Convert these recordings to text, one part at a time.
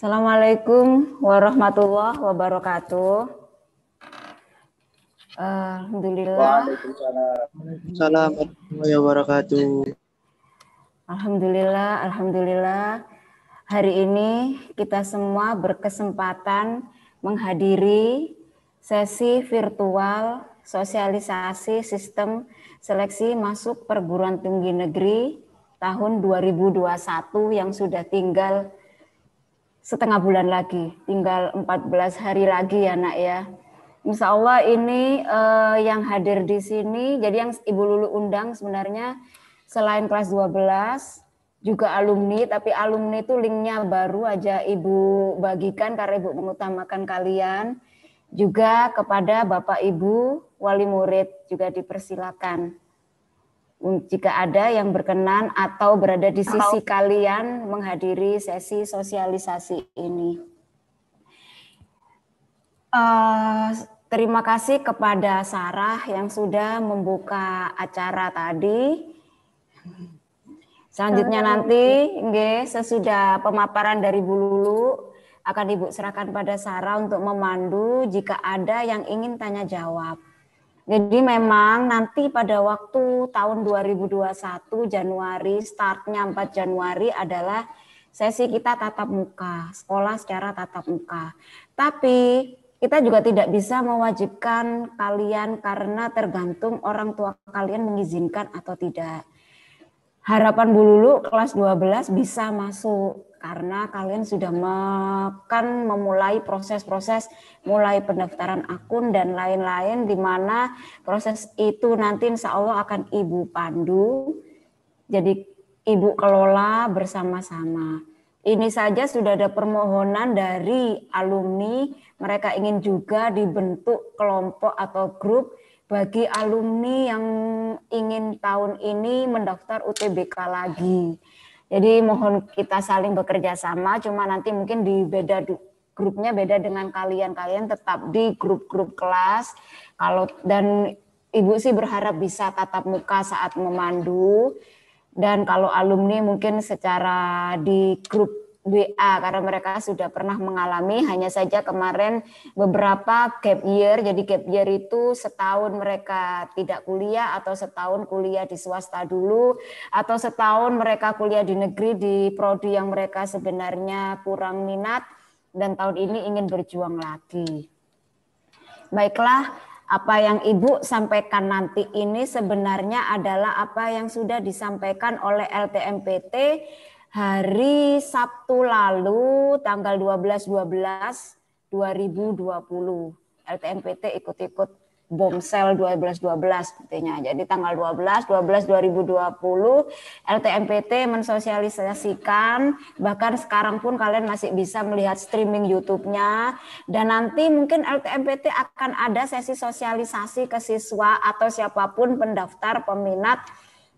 Assalamualaikum warahmatullahi wabarakatuh. Alhamdulillah. Waalaikumsalam warahmatullahi wabarakatuh. Alhamdulillah. Hari ini kita semua berkesempatan menghadiri sesi virtual sosialisasi sistem seleksi masuk perguruan tinggi negeri tahun 2021 yang sudah tinggal setengah bulan lagi, tinggal 14 hari lagi ya nak ya. Insya Allah ini yang hadir di sini, jadi yang Ibu Lulu undang sebenarnya selain kelas 12, juga alumni, tapi alumni itu linknya baru aja Ibu bagikan karena Ibu mengutamakan kalian. Juga kepada Bapak Ibu, wali murid juga dipersilakan. Jika ada yang berkenan atau berada di sisi kalian menghadiri sesi sosialisasi ini. Terima kasih kepada Sarah yang sudah membuka acara tadi. Selanjutnya nanti sesudah pemaparan dari Bu Lulu akan Ibu serahkan pada Sarah untuk memandu jika ada yang ingin tanya jawab. Jadi memang nanti pada waktu tahun 2021 Januari, startnya 4 Januari adalah sesi kita tatap muka, sekolah secara tatap muka. Tapi kita juga tidak bisa mewajibkan kalian karena tergantung orang tua kalian mengizinkan atau tidak. Harapan Bu Lulu kelas 12 bisa masuk karena kalian sudah akan memulai proses-proses mulai pendaftaran akun dan lain-lain di mana proses itu nanti insya Allah akan Ibu pandu, jadi Ibu kelola bersama-sama. Ini saja sudah ada permohonan dari alumni, mereka ingin juga dibentuk kelompok atau grup bagi alumni yang ingin tahun ini mendaftar UTBK lagi. Jadi mohon kita saling bekerja sama, cuma nanti mungkin di beda grupnya beda dengan kalian tetap di grup-grup kelas. Dan Ibu sih berharap bisa tatap muka saat memandu. Dan kalau alumni mungkin secara di grup WA karena mereka sudah pernah mengalami, hanya saja kemarin beberapa gap year. Jadi gap year itu setahun mereka tidak kuliah atau setahun kuliah di swasta dulu atau setahun mereka kuliah di negeri di prodi yang mereka sebenarnya kurang minat dan tahun ini ingin berjuang lagi. Baiklah, apa yang Ibu sampaikan nanti ini sebenarnya adalah apa yang sudah disampaikan oleh LTMPT hari Sabtu lalu tanggal 12/12/2020. LTMPT ikut-ikut Bomsel 12/12 artinya. Jadi tanggal 12/12/2020 LTMPT mensosialisasikan, bahkan sekarang pun kalian masih bisa melihat streaming YouTube-nya, dan nanti mungkin LTMPT akan ada sesi sosialisasi ke siswa atau siapapun pendaftar peminat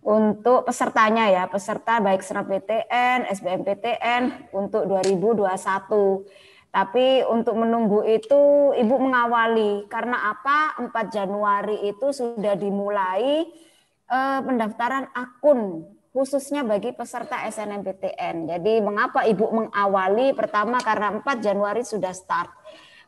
untuk pesertanya ya, peserta baik SNMPTN, SBMPTN untuk 2021. Tapi untuk menunggu itu Ibu mengawali karena apa? 4 Januari itu sudah dimulai pendaftaran akun khususnya bagi peserta SNMPTN. Jadi mengapa Ibu mengawali? Pertama karena 4 Januari sudah start.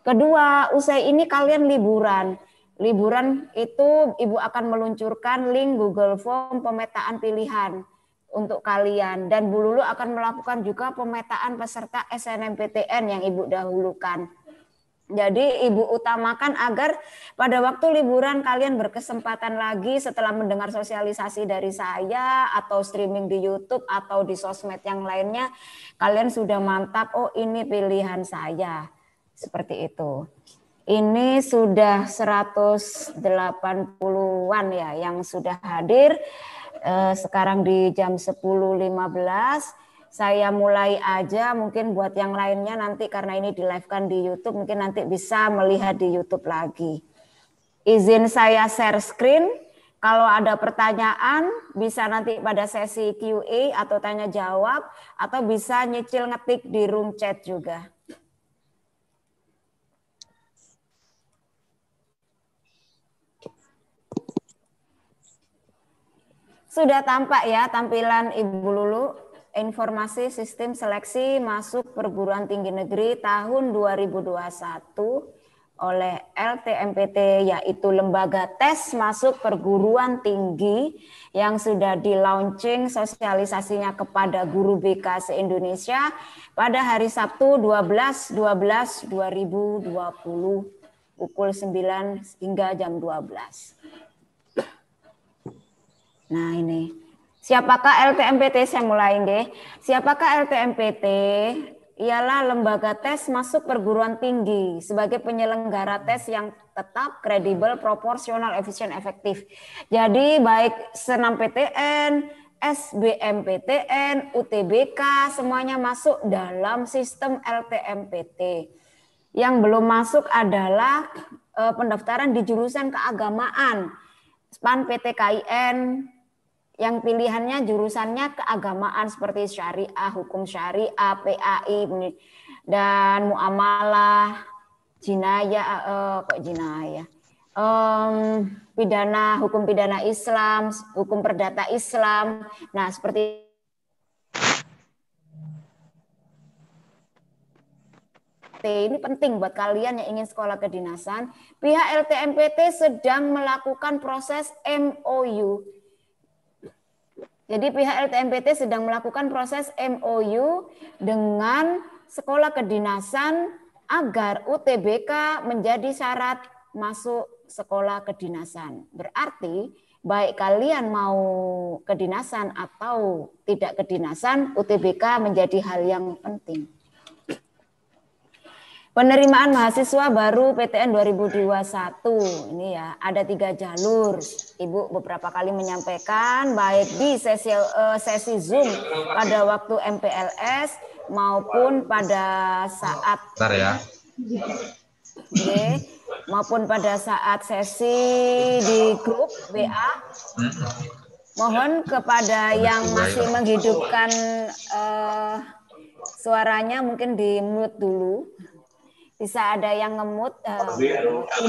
Kedua, usai ini kalian liburan. Liburan itu Ibu akan meluncurkan link Google Form pemetaan pilihan untuk kalian, dan Bu Lulu akan melakukan juga pemetaan peserta SNMPTN yang Ibu dahulukan. Jadi Ibu utamakan agar pada waktu liburan kalian berkesempatan lagi setelah mendengar sosialisasi dari saya atau streaming di YouTube atau di sosmed yang lainnya, kalian sudah mantap, oh ini pilihan saya. Seperti itu. Ini sudah 180-an ya yang sudah hadir. Sekarang di jam 10.15 saya mulai aja, mungkin buat yang lainnya nanti karena ini di live-kan di YouTube mungkin nanti bisa melihat di YouTube lagi. Izin saya share screen, kalau ada pertanyaan bisa nanti pada sesi Q&A atau tanya jawab atau bisa nyicil ngetik di room chat juga. Sudah tampak ya tampilan Ibu Lulu, Informasi Sistem Seleksi Masuk Perguruan Tinggi Negeri tahun 2021 oleh LTMPT, yaitu lembaga tes masuk perguruan tinggi yang sudah di-launching sosialisasinya kepada guru BK se-Indonesia pada hari Sabtu 12/12/2020 pukul 9 hingga jam 12. Nah ini, siapakah LTMPT? Saya mulai nggih. Siapakah LTMPT? Ialah lembaga tes masuk perguruan tinggi sebagai penyelenggara tes yang tetap, kredibel, proporsional, efisien, efektif. Jadi baik SNMPTN, SBMPTN, UTBK semuanya masuk dalam sistem LTMPT. Yang belum masuk adalah pendaftaran di jurusan keagamaan, SPAN PTKIN, yang pilihannya jurusannya keagamaan seperti syariah, hukum syariah, PAI, dan muamalah, jinayah, pidana, hukum pidana Islam, hukum perdata Islam. Nah, seperti ini penting buat kalian yang ingin sekolah kedinasan. Pihak LTMPT sedang melakukan proses MOU. Jadi pihak LTMPT sedang melakukan proses MOU dengan sekolah kedinasan agar UTBK menjadi syarat masuk sekolah kedinasan. Berarti baik kalian mau kedinasan atau tidak kedinasan, UTBK menjadi hal yang penting. Penerimaan mahasiswa baru PTN 2021 ini ya ada 3 jalur. Ibu beberapa kali menyampaikan baik di sesi Zoom pada waktu MPLS maupun pada saat maupun pada saat sesi di grup WA. Mohon kepada yang masih menghidupkan suaranya mungkin di mute dulu. Bisa ada yang ngemut,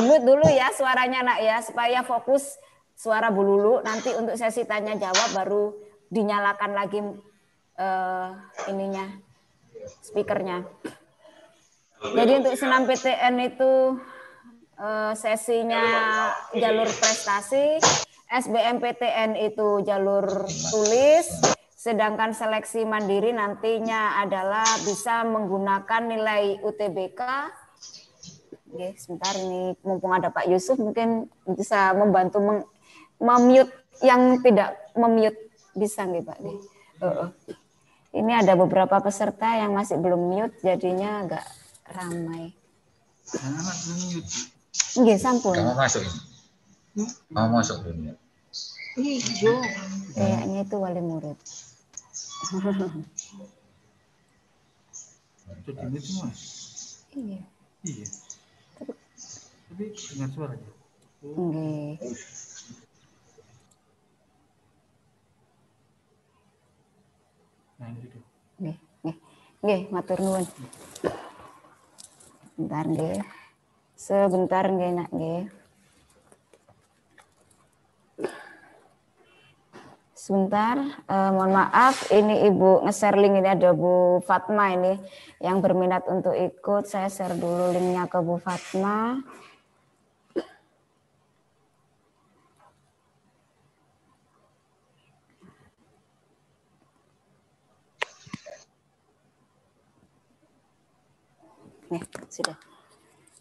mute dulu ya suaranya nak ya, supaya fokus suara Bu Lulu. Nanti untuk sesi tanya jawab baru dinyalakan lagi ininya, speakernya. Jadi untuk senam PTN itu sesinya jalur prestasi, SBMPTN itu jalur tulis, sedangkan seleksi mandiri nantinya adalah bisa menggunakan nilai UTBK. Oke, sebentar ini mumpung ada Pak Yusuf mungkin bisa membantu memute yang tidak memute, bisa nggih Pak? Ini ada beberapa peserta yang masih belum mute jadinya agak ramai. Nggih, sampun. Kamu masuk. Kamu masuk dunia. Iya. Kayaknya itu wali murid. Ini semua. Iya. Iya. Tapi dengar suaranya. Nggih. Nah, gitu. Nggih, matur nuwun. Bentar nggih. Sebentar nggih nak nggih. Sebentar, mohon maaf, ini Ibu nge-share link, ini ada Bu Fatma ini yang berminat untuk ikut. Saya share dulu linknya ke Bu Fatma. Nih, sudah.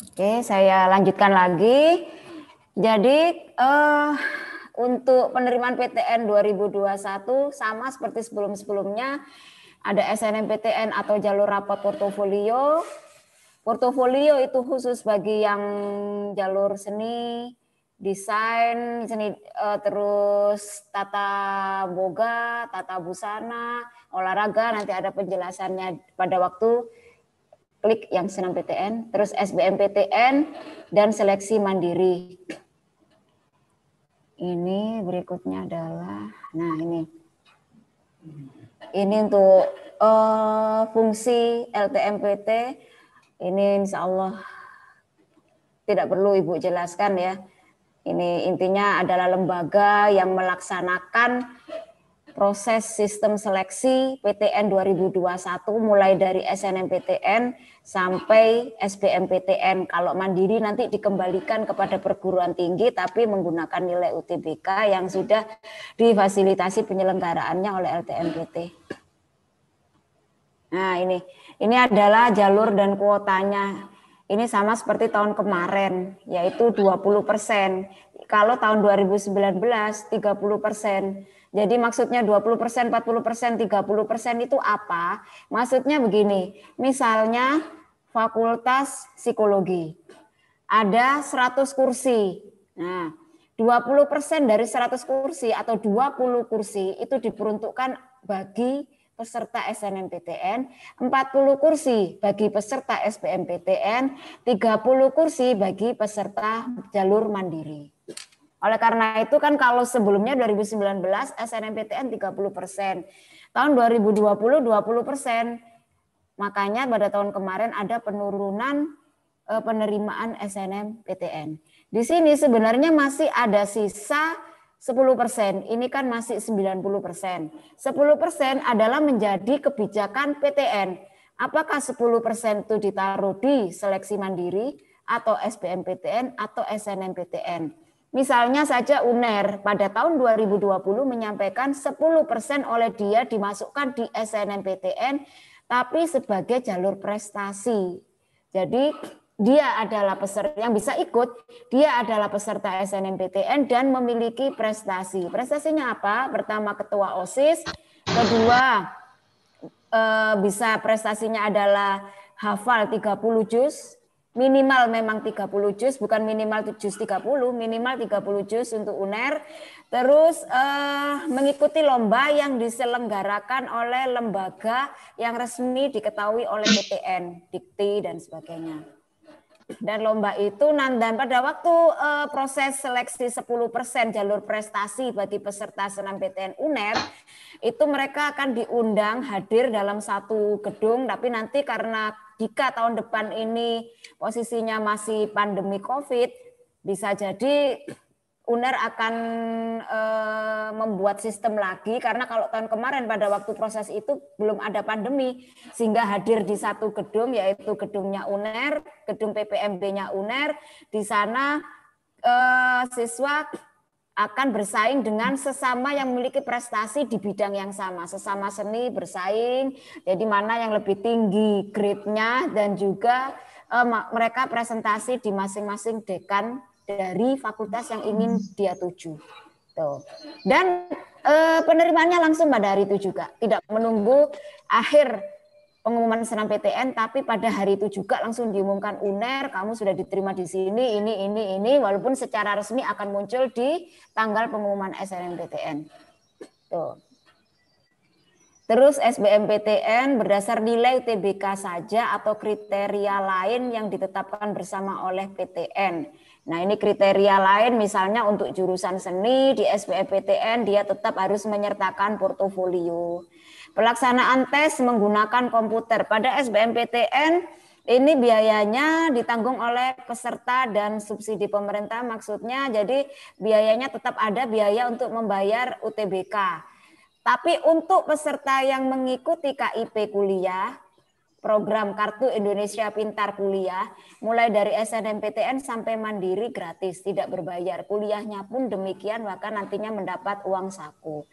Oke, saya lanjutkan lagi. Jadi, untuk penerimaan PTN 2021 sama seperti sebelum-sebelumnya, ada SNMPTN atau jalur rapot portofolio. Portofolio itu khusus bagi yang jalur seni, desain, seni, terus tata boga, tata busana, olahraga, nanti ada penjelasannya pada waktu klik yang senam PTN, terus SBMPTN dan seleksi mandiri. Ini berikutnya adalah, nah ini untuk fungsi LTMPT, ini insya Allah tidak perlu Ibu jelaskan ya. Ini intinya adalah lembaga yang melaksanakan proses sistem seleksi PTN 2021 mulai dari SNMPTN sampai SBMPTN. Kalau mandiri nanti dikembalikan kepada perguruan tinggi tapi menggunakan nilai UTBK yang sudah difasilitasi penyelenggaraannya oleh LTMPT. Nah, ini adalah jalur dan kuotanya. Ini sama seperti tahun kemarin, yaitu 20%. Kalau tahun 2019 30%. Jadi maksudnya 20%, 40%, 30% itu apa? Maksudnya begini, misalnya Fakultas Psikologi. Ada 100 kursi. Nah, 20% dari 100 kursi atau 20 kursi itu diperuntukkan bagi peserta SNMPTN, 40 kursi bagi peserta SBMPTN, 30 kursi bagi peserta jalur mandiri. Oleh karena itu kan kalau sebelumnya 2019 SNMPTN 30%, tahun 2020 20%. Makanya pada tahun kemarin ada penurunan penerimaan SNMPTN. Di sini sebenarnya masih ada sisa 10%, ini kan masih 90%. 10% adalah menjadi kebijakan PTN. Apakah 10% itu ditaruh di seleksi mandiri atau SBMPTN atau SNMPTN? Misalnya saja UNER pada tahun 2020 menyampaikan 10% oleh dia dimasukkan di SNMPTN tapi sebagai jalur prestasi. Jadi dia adalah peserta yang bisa ikut, dia adalah peserta SNMPTN dan memiliki prestasi. Prestasinya apa? Pertama ketua OSIS, kedua bisa prestasinya adalah hafal 30 juz, minimal memang 30 juz, bukan minimal juz 30, minimal 30 juz untuk UNER. Terus mengikuti lomba yang diselenggarakan oleh lembaga yang resmi diketahui oleh PTN, Dikti dan sebagainya. Dan lomba itu dan pada waktu proses seleksi 10% jalur prestasi bagi peserta SNMPTN UNER itu mereka akan diundang hadir dalam satu gedung, tapi nanti karena jika tahun depan ini posisinya masih pandemi COVID, bisa jadi UNER akan membuat sistem lagi karena kalau tahun kemarin pada waktu proses itu belum ada pandemi sehingga hadir di satu gedung yaitu gedungnya UNER, gedung PPMB-nya UNER. Di sana siswa akan bersaing dengan sesama yang memiliki prestasi di bidang yang sama, sesama seni bersaing. Jadi mana yang lebih tinggi grade-nya dan juga mereka presentasi di masing-masing dekan dari fakultas yang ingin dia tuju. Tuh. Dan penerimaannya langsung pada hari itu juga, tidak menunggu akhir pengumuman SNMPTN, tapi pada hari itu juga langsung diumumkan UNER, kamu sudah diterima di sini, ini, walaupun secara resmi akan muncul di tanggal pengumuman SNMPTN. Tuh. Terus SBMPTN berdasar nilai UTBK saja atau kriteria lain yang ditetapkan bersama oleh PTN. Nah ini kriteria lain misalnya untuk jurusan seni di SBMPTN dia tetap harus menyertakan portofolio. Pelaksanaan tes menggunakan komputer pada SBMPTN ini biayanya ditanggung oleh peserta dan subsidi pemerintah maksudnya jadi biayanya tetap ada biaya untuk membayar UTBK. Tapi untuk peserta yang mengikuti KIP kuliah, program Kartu Indonesia Pintar Kuliah, mulai dari SNMPTN sampai mandiri gratis, tidak berbayar. Kuliahnya pun demikian, bahkan nantinya mendapat uang saku.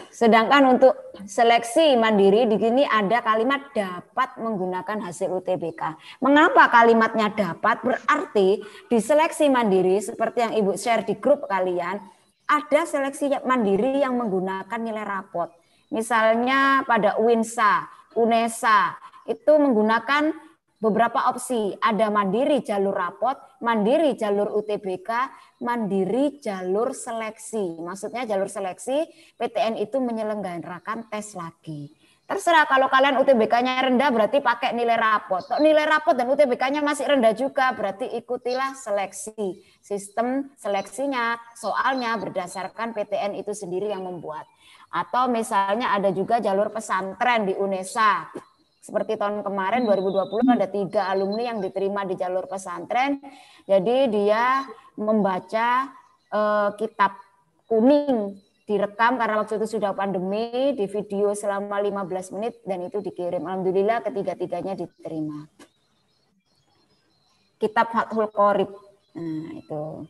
Sedangkan untuk seleksi mandiri di sini ada kalimat dapat menggunakan hasil UTBK. Mengapa kalimatnya dapat? Berarti di seleksi mandiri seperti yang Ibu share di grup kalian, ada seleksi mandiri yang menggunakan nilai rapot. Misalnya pada UINSA, UNESA, itu menggunakan beberapa opsi. Ada mandiri jalur rapot, mandiri jalur UTBK, mandiri jalur seleksi. Maksudnya jalur seleksi, PTN itu menyelenggarakan tes lagi. Terserah kalau kalian UTBK-nya rendah berarti pakai nilai rapot. Kalau nilai rapot dan UTBK-nya masih rendah juga berarti ikutilah seleksi. Sistem seleksinya, soalnya berdasarkan PTN itu sendiri yang membuat. Atau misalnya ada juga jalur pesantren di UNESA. Seperti tahun kemarin 2020 ada 3 alumni yang diterima di jalur pesantren. Jadi dia membaca kitab kuning direkam karena waktu itu sudah pandemi, di video selama 15 menit dan itu dikirim. Alhamdulillah ketiga-tiganya diterima. Kitab Fathul Qorib. Nah, itu.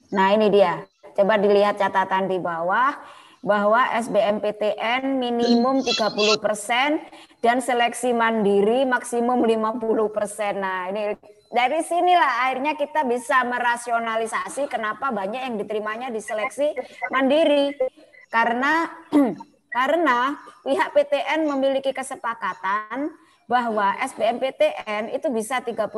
Nah, ini dia. Coba dilihat catatan di bawah bahwa SBMPTN minimum 30% dan seleksi mandiri maksimum 50%. Nah, ini dari sinilah akhirnya kita bisa merasionalisasi kenapa banyak yang diterimanya di seleksi mandiri. Karena pihak PTN memiliki kesepakatan bahwa SBMPTN itu bisa 30%,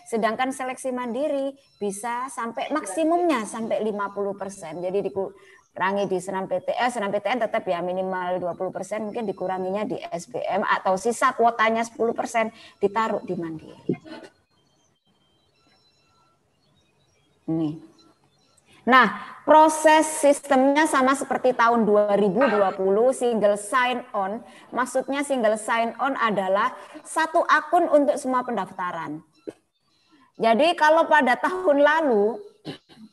sedangkan seleksi mandiri bisa sampai maksimumnya sampai 50%. Jadi dikurangi di senam PTN tetap ya minimal 20%, mungkin dikuranginya di SBM atau sisa kuotanya 10% ditaruh di mandiri. Nih. Nah, proses sistemnya sama seperti tahun 2020 single sign on. Maksudnya single sign on adalah satu akun untuk semua pendaftaran. Jadi kalau pada tahun lalu,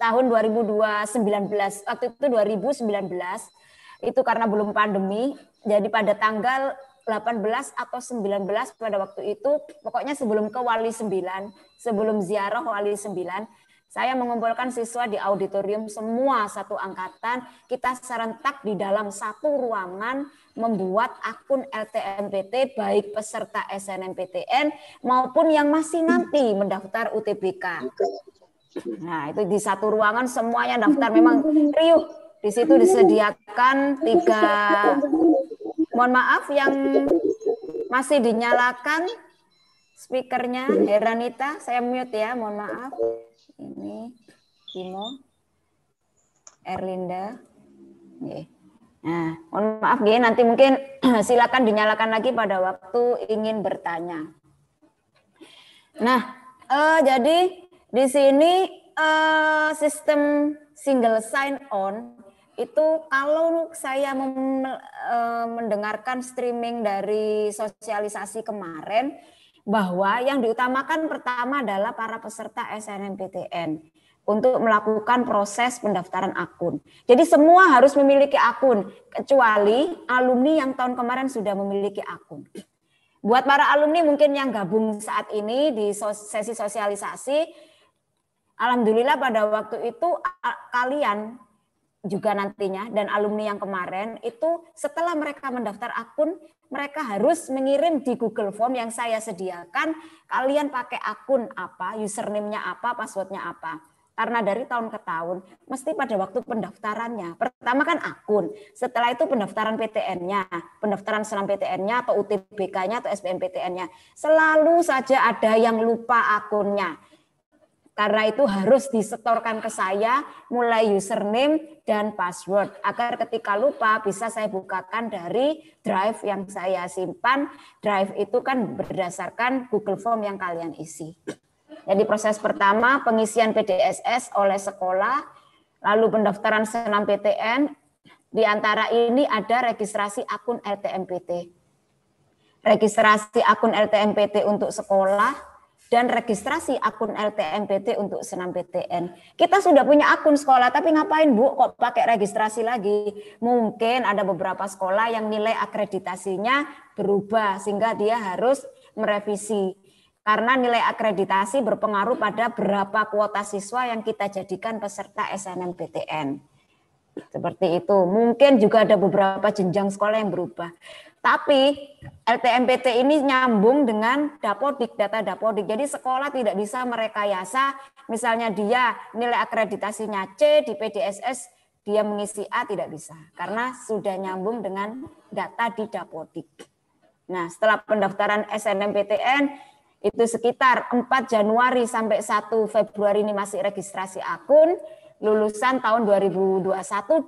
tahun 2019, waktu itu 2019, itu karena belum pandemi, jadi pada tanggal 18 atau 19 pada waktu itu, pokoknya sebelum ke Wali 9, sebelum ziarah Wali 9, saya mengumpulkan siswa di auditorium semua satu angkatan, kita serentak di dalam satu ruangan membuat akun LTMPT baik peserta SNMPTN maupun yang masih nanti mendaftar UTBK. Nah, itu di satu ruangan semuanya daftar, memang riuh. Di situ disediakan 3, mohon maaf yang masih dinyalakan speakernya, Heranita, saya mute ya, mohon maaf. Ini Timo, Erlinda. Nah, mohon maaf nanti mungkin silakan dinyalakan lagi pada waktu ingin bertanya. Nah, jadi di sini sistem single sign on itu kalau saya mendengarkan streaming dari sosialisasi kemarin, bahwa yang diutamakan pertama adalah para peserta SNMPTN untuk melakukan proses pendaftaran akun. Jadi semua harus memiliki akun, kecuali alumni yang tahun kemarin sudah memiliki akun. Buat para alumni mungkin yang gabung saat ini di sesi sosialisasi, alhamdulillah pada waktu itu kalian juga nantinya dan alumni yang kemarin itu setelah mereka mendaftar akun, mereka harus mengirim di Google Form yang saya sediakan, kalian pakai akun apa, username-nya apa, password-nya apa. Karena dari tahun ke tahun, mesti pada waktu pendaftarannya. Pertama kan akun, setelah itu pendaftaran PTN-nya, pendaftaran senam PTN-nya atau UTBK-nya atau SBMPTN-nya. Selalu saja ada yang lupa akunnya. Karena itu harus disetorkan ke saya mulai username dan password agar ketika lupa bisa saya bukakan dari drive yang saya simpan. Drive itu kan berdasarkan Google Form yang kalian isi. Jadi proses pertama pengisian PDSS oleh sekolah, lalu pendaftaran senam PTN. Di antara ini ada registrasi akun LTMPT. Registrasi akun LTMPT untuk sekolah, dan registrasi akun LTMPT untuk senam PTN. Kita sudah punya akun sekolah, tapi ngapain Bu kok pakai registrasi lagi? Mungkin ada beberapa sekolah yang nilai akreditasinya berubah, sehingga dia harus merevisi. Karena nilai akreditasi berpengaruh pada berapa kuota siswa yang kita jadikan peserta SNMPTN. Seperti itu. Mungkin juga ada beberapa jenjang sekolah yang berubah. Tapi LTMPT ini nyambung dengan Dapodik, data Dapodik. Jadi sekolah tidak bisa merekayasa, misalnya dia nilai akreditasinya C di PDSS, dia mengisi A, tidak bisa. Karena sudah nyambung dengan data di Dapodik. Nah, setelah pendaftaran SNMPTN, itu sekitar 4 Januari sampai 1 Februari ini masih registrasi akun, lulusan tahun 2021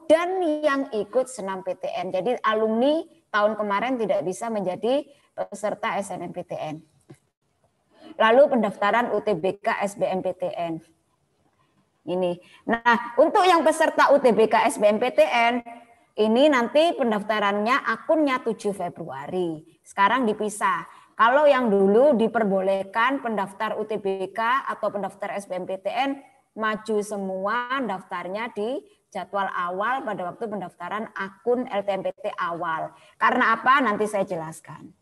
dan yang ikut senam PTN. Jadi alumni tahun kemarin tidak bisa menjadi peserta SNMPTN. Lalu pendaftaran UTBK SBMPTN. Ini. Nah, untuk yang peserta UTBK SBMPTN, ini nanti pendaftarannya akunnya 7 Februari. Sekarang dipisah. Kalau yang dulu diperbolehkan pendaftar UTBK atau pendaftar SBMPTN maju semua daftarnya di jadwal awal pada waktu pendaftaran akun LTMPT awal. Karena apa? Nanti saya jelaskan.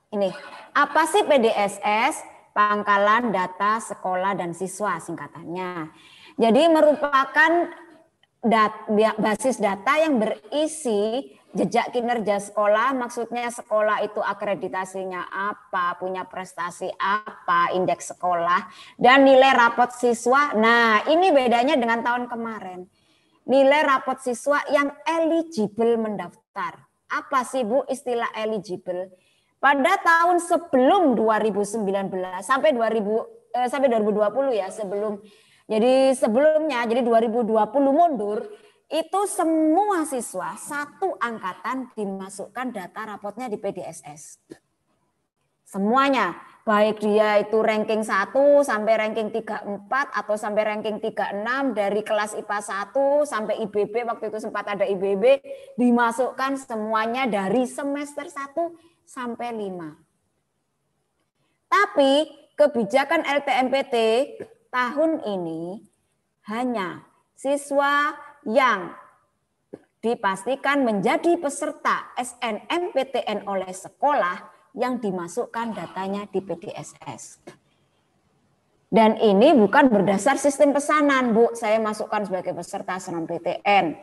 Ini, apa sih PDSS? Pangkalan Data Sekolah dan Siswa singkatannya. Jadi merupakan basis data yang berisi jejak kinerja sekolah, maksudnya sekolah itu akreditasinya apa, punya prestasi apa, indeks sekolah, dan nilai rapot siswa. Nah, ini bedanya dengan tahun kemarin. Nilai rapot siswa yang eligible mendaftar. Apa sih Bu istilah eligible? Pada tahun sebelum 2019 sampai 2020 ya, sebelumnya, jadi 2020 mundur, itu semua siswa satu angkatan dimasukkan data rapotnya di PDSS. Semuanya, baik dia itu ranking 1 sampai ranking 34 atau sampai ranking 36 dari kelas IPA 1 sampai IBB, waktu itu sempat ada IBB, dimasukkan semuanya dari semester 1 sampai 5. Tapi kebijakan LTMPT tahun ini hanya siswa yang dipastikan menjadi peserta SNMPTN oleh sekolah yang dimasukkan datanya di PDSS. Dan ini bukan berdasar sistem pesanan, Bu. Saya masukkan sebagai peserta SNMPTN.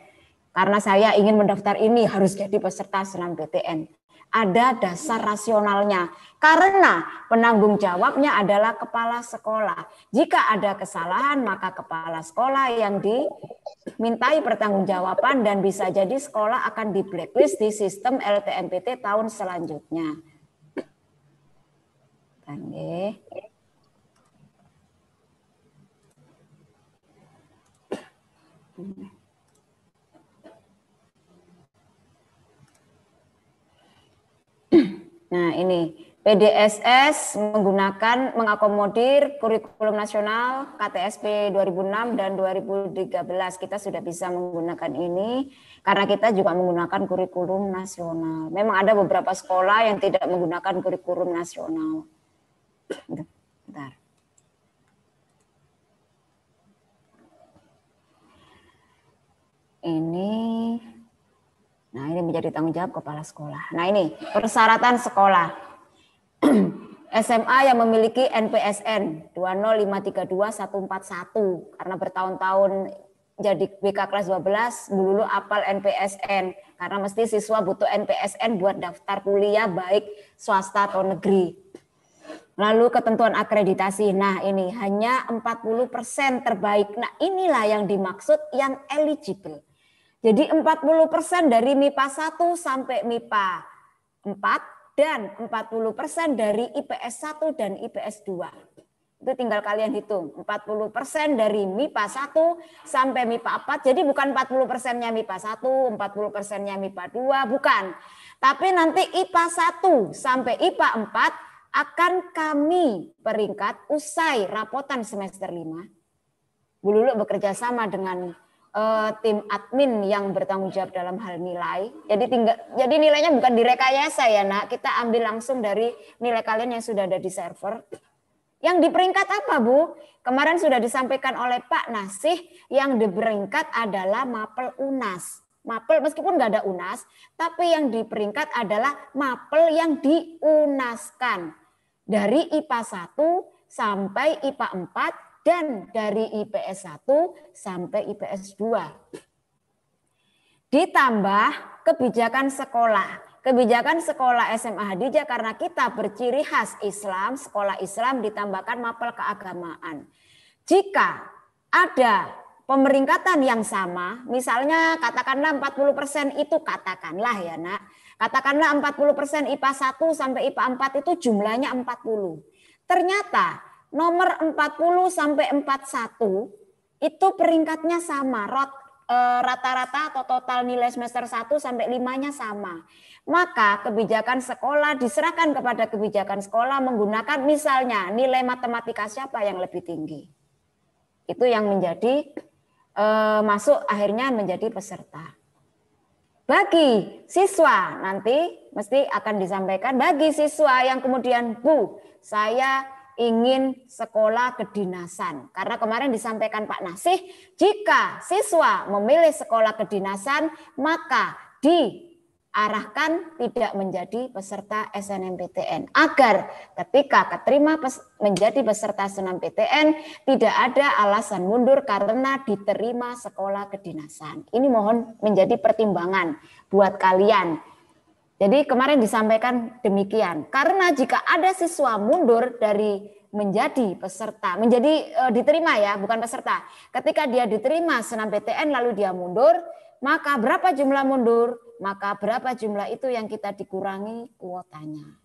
Karena saya ingin mendaftar ini harus jadi peserta SNMPTN. Ada dasar rasionalnya. Karena penanggung jawabnya adalah kepala sekolah. Jika ada kesalahan, maka kepala sekolah yang dimintai pertanggungjawaban dan bisa jadi sekolah akan di blacklist di sistem LTMPT tahun selanjutnya. Oke. Nah ini PDSS mengakomodir kurikulum nasional KTSP 2006 dan 2013. Kita sudah bisa menggunakan ini karena kita juga menggunakan kurikulum nasional. Memang ada beberapa sekolah yang tidak menggunakan kurikulum nasional. Bentar. Nah ini menjadi tanggung jawab kepala sekolah. Nah ini persyaratan sekolah. SMA yang memiliki NPSN 20532.141 karena bertahun-tahun jadi BK kelas 12 dulu apal NPSN karena mesti siswa butuh NPSN buat daftar kuliah baik swasta atau negeri. Lalu ketentuan akreditasi. Nah ini hanya 40% terbaik. Nah inilah yang dimaksud yang eligible. Jadi 40% dari MIPA 1 sampai MIPA 4 dan 40% dari IPS 1 dan IPS 2. Itu tinggal kalian hitung. 40% dari MIPA 1 sampai MIPA 4. Jadi bukan 40%-nya MIPA 1, 40%-nya MIPA 2, bukan. Tapi nanti IPA 1 sampai IPA 4 akan kami peringkat usai rapotan semester 5. Bu Lulu bekerja sama dengan tim admin yang bertanggung jawab dalam hal nilai. Jadi nilainya bukan direkayasa ya Nak. Kita ambil langsung dari nilai kalian yang sudah ada di server. Yang di peringkat apa Bu? Kemarin sudah disampaikan oleh Pak Nasih, yang di peringkat adalah mapel UNAS. Mapel meskipun nggak ada UNAS, tapi yang di peringkat adalah mapel yang diunaskan. Dari IPA 1 sampai IPA 4 dan dari IPS 1 sampai IPS 2. Ditambah kebijakan sekolah. Kebijakan sekolah SMA Hadijah karena kita berciri khas Islam, sekolah Islam ditambahkan mapel keagamaan. Jika ada pemeringkatan yang sama, misalnya katakanlah 40% itu katakanlah ya Nak, katakanlah 40% IPA 1 sampai IPA 4 itu jumlahnya 40. Ternyata nomor 40 sampai 41 itu peringkatnya sama, rata-rata atau total nilai semester 1 sampai 5-nya sama. Maka kebijakan sekolah diserahkan kepada kebijakan sekolah menggunakan misalnya nilai matematika siapa yang lebih tinggi. Itu yang menjadi masuk akhirnya menjadi peserta. Bagi siswa nanti mesti akan disampaikan bagi siswa yang kemudian Bu, saya ingin sekolah kedinasan. Karena kemarin disampaikan Pak Nasih, jika siswa memilih sekolah kedinasan, maka diarahkan tidak menjadi peserta SNMPTN. Agar ketika keterima menjadi peserta SNMPTN, tidak ada alasan mundur karena diterima sekolah kedinasan. Ini mohon menjadi pertimbangan buat kalian. Jadi kemarin disampaikan demikian. Karena jika ada siswa mundur dari menjadi peserta, diterima ya, bukan peserta. Ketika dia diterima SNMPTN lalu dia mundur, maka berapa jumlah mundur? Maka berapa jumlah itu yang kita dikurangi kuotanya.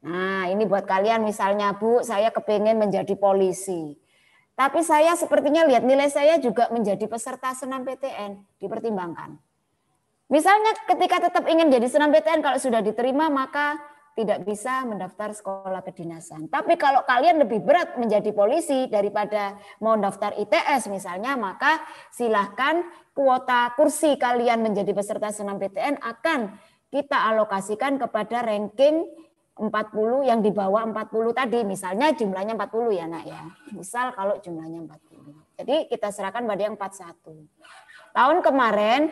Nah, ini buat kalian misalnya, Bu, saya kepingin menjadi polisi. Tapi saya sepertinya lihat nilai saya juga menjadi peserta SNMPTN, dipertimbangkan. Misalnya ketika tetap ingin jadi SNMPTN, kalau sudah diterima maka tidak bisa mendaftar sekolah kedinasan. Tapi kalau kalian lebih berat menjadi polisi daripada mau daftar ITS misalnya, maka silahkan kuota kursi kalian menjadi peserta SNMPTN akan kita alokasikan kepada ranking 40 yang di bawah 40 tadi. Misalnya jumlahnya 40 ya nak ya. Misal kalau jumlahnya 40. Jadi kita serahkan pada yang 41. Tahun kemarin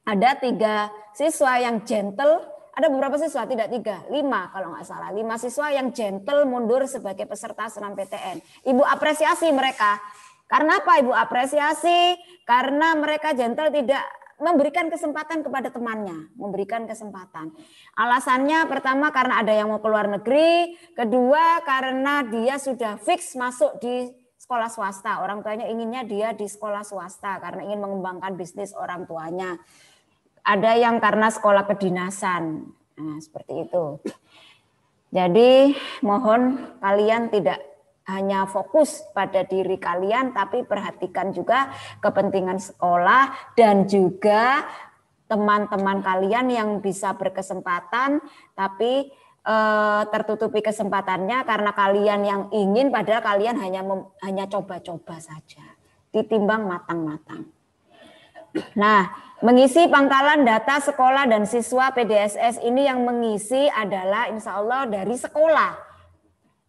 ada 3 siswa yang gentle, ada beberapa siswa, tidak 3, 5 kalau nggak salah. 5 siswa yang gentle mundur sebagai peserta SNMPTN. Ibu apresiasi mereka. Karena apa Ibu apresiasi? Karena mereka gentle tidak memberikan kesempatan kepada temannya. Memberikan kesempatan. Alasannya pertama karena ada yang mau keluar negeri. Kedua karena dia sudah fix masuk di sekolah swasta. Orang tuanya inginnya dia di sekolah swasta karena ingin mengembangkan bisnis orang tuanya. Ada yang karena sekolah kedinasan, nah, seperti itu. Jadi mohon kalian tidak hanya fokus pada diri kalian, tapi perhatikan juga kepentingan sekolah dan juga teman-teman kalian yang bisa berkesempatan, tapi tertutupi kesempatannya karena kalian yang ingin, padahal kalian hanya coba-coba saja, ditimbang matang-matang. Nah, mengisi pangkalan data sekolah dan siswa PDSS ini yang mengisi adalah insya Allah dari sekolah.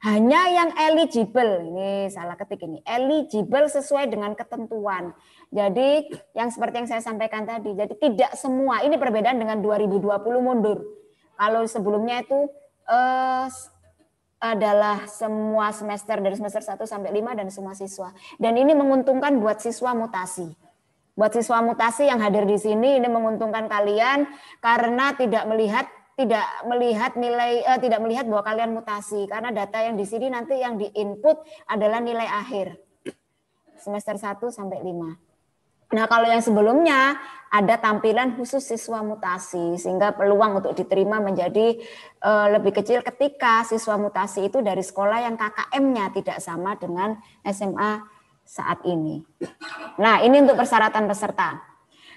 Hanya yang eligible, ini salah ketik ini, eligible sesuai dengan ketentuan. Jadi yang seperti yang saya sampaikan tadi, jadi tidak semua, ini perbedaan dengan 2020 mundur. Kalau sebelumnya itu adalah semua semester dari semester 1 sampai 5 dan semua siswa. Dan ini menguntungkan buat siswa mutasi. Buat siswa mutasi yang hadir di sini ini menguntungkan kalian karena tidak melihat bahwa kalian mutasi karena data yang di sini nanti yang diinput adalah nilai akhir semester 1 sampai 5. Nah, kalau yang sebelumnya ada tampilan khusus siswa mutasi sehingga peluang untuk diterima menjadi lebih kecil ketika siswa mutasi itu dari sekolah yang KKM-nya tidak sama dengan SMA saat ini. Nah, ini untuk persyaratan peserta.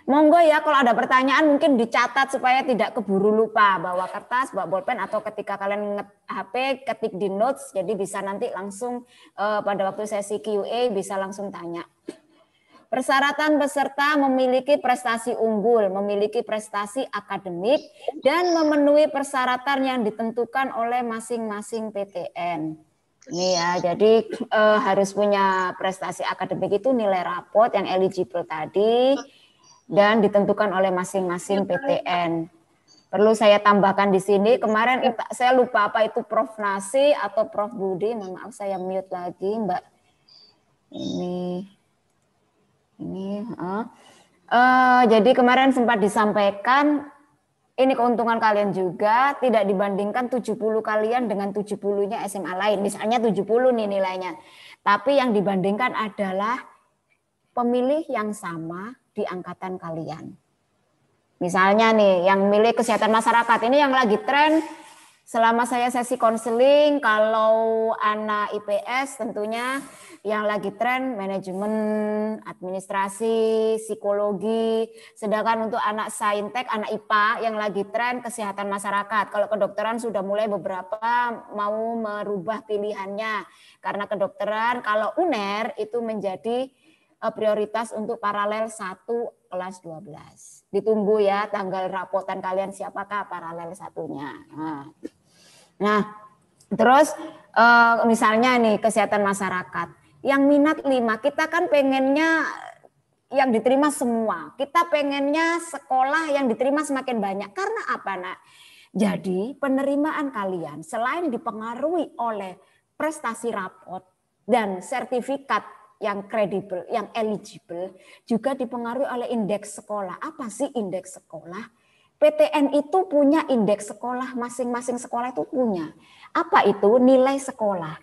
Monggo ya kalau ada pertanyaan mungkin dicatat supaya tidak keburu lupa, bawa kertas, bawa bolpen atau ketika kalian nge HP ketik di notes jadi bisa nanti langsung pada waktu sesi Q&A bisa langsung tanya. Persyaratan peserta memiliki prestasi unggul, memiliki prestasi akademik dan memenuhi persyaratan yang ditentukan oleh masing-masing PTN. Ini ya, jadi harus punya prestasi akademik itu nilai rapot yang eligible tadi dan ditentukan oleh masing-masing PTN. Perlu saya tambahkan di sini, kemarin saya lupa apa itu Prof. Nasi atau Prof. Budi, mohon maaf saya mute lagi Mbak. Jadi kemarin sempat disampaikan, ini keuntungan kalian juga, tidak dibandingkan 70 kalian dengan 70-nya SMA lain. Misalnya 70 nih nilainya. Tapi yang dibandingkan adalah pemilih yang sama di angkatan kalian. Misalnya nih, yang milih kesehatan masyarakat, ini yang lagi tren selama saya sesi konseling, kalau anak IPS tentunya yang lagi tren manajemen, administrasi, psikologi. Sedangkan untuk anak saintek, anak IPA yang lagi tren kesehatan masyarakat. Kalau kedokteran sudah mulai beberapa mau merubah pilihannya. Karena kedokteran kalau UNER itu menjadi prioritas untuk paralel 1 kelas 12. Ditunggu ya tanggal rapotan kalian siapakah paralel 1-nya. Nah, Terus misalnya nih kesehatan masyarakat, yang minat 5, kita kan pengennya yang diterima semua. Kita pengennya sekolah yang diterima semakin banyak. Karena apa, Nak? Jadi penerimaan kalian selain dipengaruhi oleh prestasi rapot dan sertifikat yang kredibel, yang eligible, juga dipengaruhi oleh indeks sekolah. Apa sih indeks sekolah? PTN itu punya indeks sekolah, masing-masing sekolah itu punya. Apa itu? Nilai sekolah.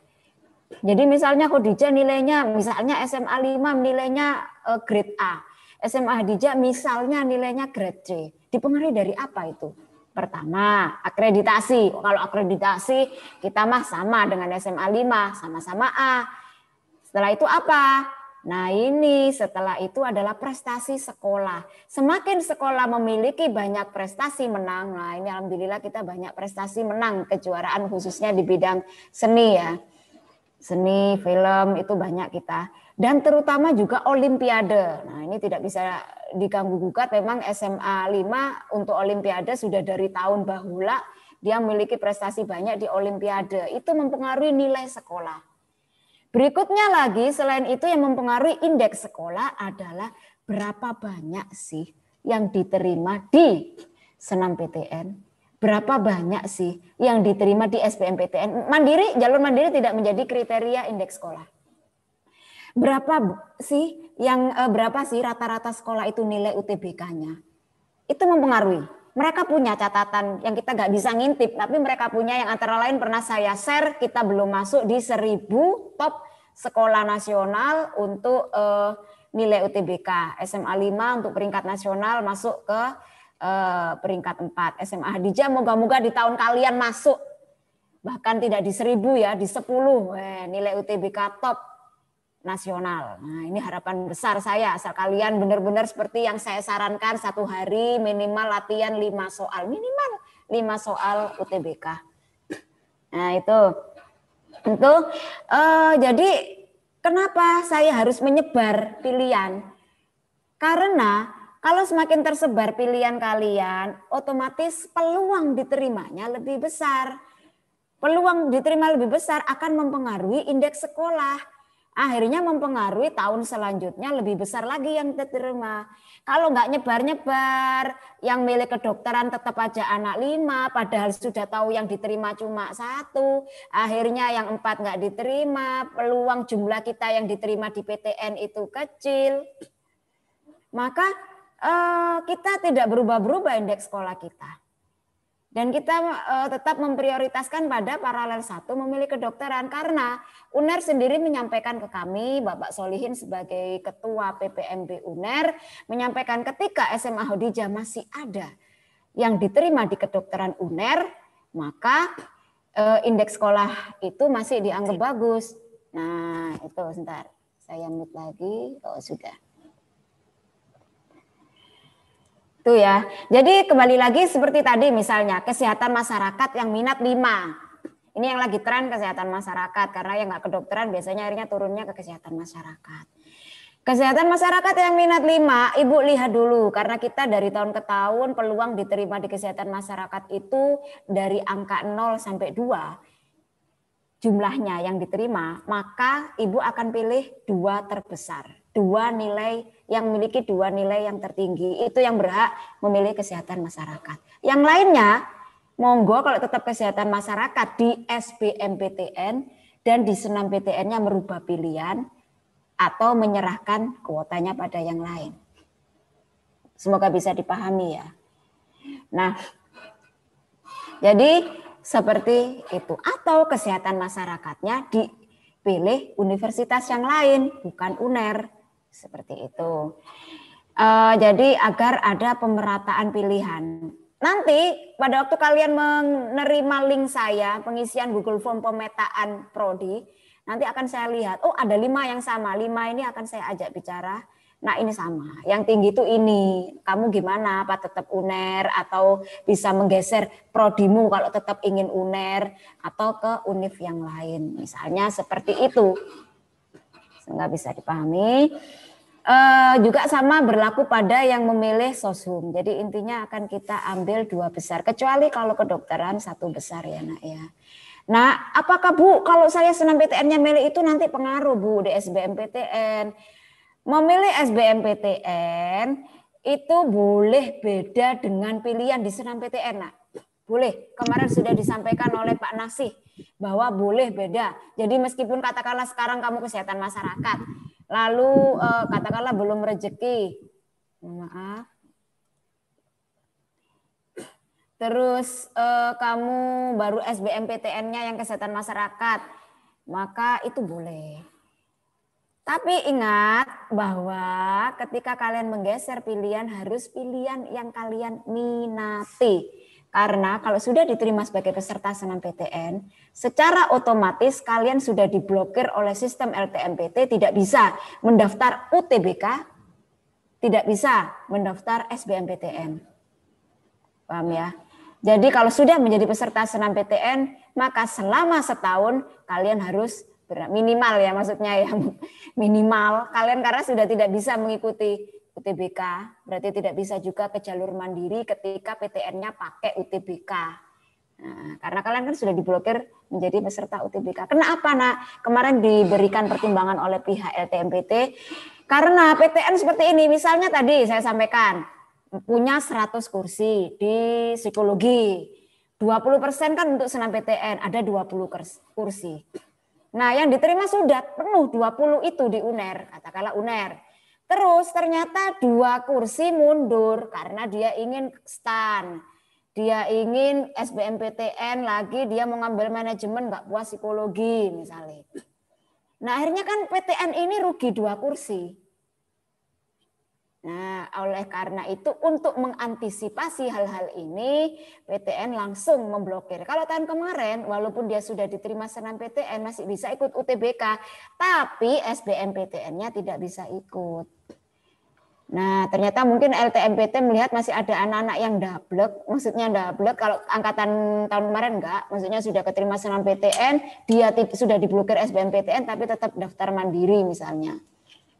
Jadi misalnya Khadijah nilainya, misalnya SMA 5 nilainya grade A. SMA Khadijah misalnya nilainya grade C. Dipengaruhi dari apa itu? Pertama, akreditasi. Kalau akreditasi kita mah sama dengan SMA 5, sama-sama A. Setelah itu apa? Nah ini setelah itu adalah prestasi sekolah. Semakin sekolah memiliki banyak prestasi menang. Nah ini alhamdulillah kita banyak prestasi menang kejuaraan khususnya di bidang seni ya. Seni, film itu banyak kita. Dan terutama juga olimpiade. Nah ini tidak bisa diganggu gugat. Memang SMA 5 untuk olimpiade sudah dari tahun bahula. Dia memiliki prestasi banyak di olimpiade. Itu mempengaruhi nilai sekolah. Berikutnya lagi selain itu yang mempengaruhi indeks sekolah adalah berapa banyak sih yang diterima di senam PTN, berapa banyak sih yang diterima di SBMPTN. Mandiri, jalur mandiri tidak menjadi kriteria indeks sekolah. Berapa sih rata-rata sekolah itu nilai UTBK-nya? Itu mempengaruhi. Mereka punya catatan yang kita nggak bisa ngintip, tapi mereka punya yang antara lain pernah saya share, kita belum masuk di 1000 top sekolah nasional untuk nilai UTBK. SMA 5 untuk peringkat nasional masuk ke peringkat 4. SMA Khadijah moga-moga di tahun kalian masuk. Bahkan tidak di 1000 ya, di 10 nilai UTBK top nasional. Nah ini harapan besar saya, asal kalian benar-benar seperti yang saya sarankan, 1 hari minimal latihan 5 soal, minimal 5 soal UTBK. Nah itu jadi kenapa saya harus menyebar pilihan? Karena kalau semakin tersebar pilihan kalian, otomatis peluang diterimanya lebih besar. Peluang diterima lebih besar akan mempengaruhi indeks sekolah. Akhirnya mempengaruhi tahun selanjutnya lebih besar lagi yang diterima. Kalau nggak nyebar-nyebar, yang milih kedokteran tetap aja anak 5, padahal sudah tahu yang diterima cuma 1. Akhirnya yang 4 nggak diterima, peluang jumlah kita yang diterima di PTN itu kecil. Maka kita tidak berubah-berubah indeks sekolah kita. Dan kita tetap memprioritaskan pada paralel 1 memilih kedokteran karena UNER sendiri menyampaikan ke kami, Bapak Solihin sebagai Ketua PPMB UNER menyampaikan ketika SMA Khadijah masih ada yang diterima di kedokteran UNER, maka indeks sekolah itu masih dianggap bagus. Nah itu sebentar, saya mute lagi, oh sudah. Itu ya. Jadi kembali lagi seperti tadi misalnya kesehatan masyarakat yang minat 5. Ini yang lagi tren kesehatan masyarakat karena yang nggak kedokteran biasanya akhirnya turunnya ke kesehatan masyarakat. Kesehatan masyarakat yang minat 5, Ibu lihat dulu karena kita dari tahun ke tahun peluang diterima di kesehatan masyarakat itu dari angka 0 sampai 2 jumlahnya yang diterima, maka Ibu akan pilih 2 terbesar. 2 nilai yang memiliki 2 nilai yang tertinggi itu yang berhak memilih kesehatan masyarakat. Yang lainnya monggo kalau tetap kesehatan masyarakat di SBMPTN dan di senam PTN-nya merubah pilihan atau menyerahkan kuotanya pada yang lain. Semoga bisa dipahami ya. Nah, jadi seperti itu atau kesehatan masyarakatnya dipilih universitas yang lain bukan UNER. Seperti itu. Jadi agar ada pemerataan pilihan. Nanti pada waktu kalian menerima link saya, pengisian Google Form pemetaan prodi, nanti akan saya lihat, oh ada 5 yang sama, 5 ini akan saya ajak bicara. Nah ini sama, yang tinggi itu ini, kamu gimana, apa tetap UNER atau bisa menggeser prodimu kalau tetap ingin UNER atau ke univ yang lain. Misalnya seperti itu. Nggak bisa dipahami. Juga sama berlaku pada yang memilih sosum. Jadi intinya akan kita ambil 2 besar. Kecuali kalau kedokteran 1 besar ya nak ya. Nah, apakah Bu, kalau saya SNMPTN-nya milih itu nanti pengaruh Bu di SBMPTN? Memilih SBMPTN itu boleh beda dengan pilihan di SNMPTN, Nak. Boleh, kemarin sudah disampaikan oleh Pak Nasih bahwa boleh beda. Jadi meskipun katakanlah sekarang kamu kesehatan masyarakat, lalu katakanlah belum rezeki, maaf. Terus kamu baru SBMPTN-nya yang kesehatan masyarakat, maka itu boleh. Tapi ingat bahwa ketika kalian menggeser pilihan harus pilihan yang kalian minati. Karena kalau sudah diterima sebagai peserta SNMPTN, secara otomatis kalian sudah diblokir oleh sistem LTMPT, tidak bisa mendaftar UTBK, tidak bisa mendaftar SBMPTN. Paham ya? Jadi kalau sudah menjadi peserta SNMPTN, maka selama setahun kalian harus minimal ya, maksudnya ya minimal kalian karena sudah tidak bisa mengikuti UTBK, berarti tidak bisa juga ke jalur mandiri ketika PTN-nya pakai UTBK. Nah, karena kalian kan sudah diblokir menjadi peserta UTBK. Kenapa, Nak? Kemarin diberikan pertimbangan oleh pihak LTMPT karena PTN seperti ini, misalnya tadi saya sampaikan punya 100 kursi di psikologi. 20% kan untuk SNMPTN, ada 20 kursi. Nah, yang diterima sudah penuh 20 itu di UNER, katakanlah UNER. Terus ternyata 2 kursi mundur karena dia ingin STAN. Dia ingin SBMPTN lagi, dia mau ngambil manajemen nggak puas psikologi misalnya. Nah, akhirnya kan PTN ini rugi 2 kursi. Nah, oleh karena itu untuk mengantisipasi hal-hal ini, PTN langsung memblokir. Kalau tahun kemarin, walaupun dia sudah diterima SNMPTN, masih bisa ikut UTBK, tapi SBMPTN-nya tidak bisa ikut. Nah, ternyata mungkin LTMPT melihat masih ada anak-anak yang dablek, maksudnya dablek, kalau angkatan tahun kemarin enggak, maksudnya sudah keterima SNMPTN, dia sudah diblokir SBMPTN, tapi tetap daftar mandiri misalnya.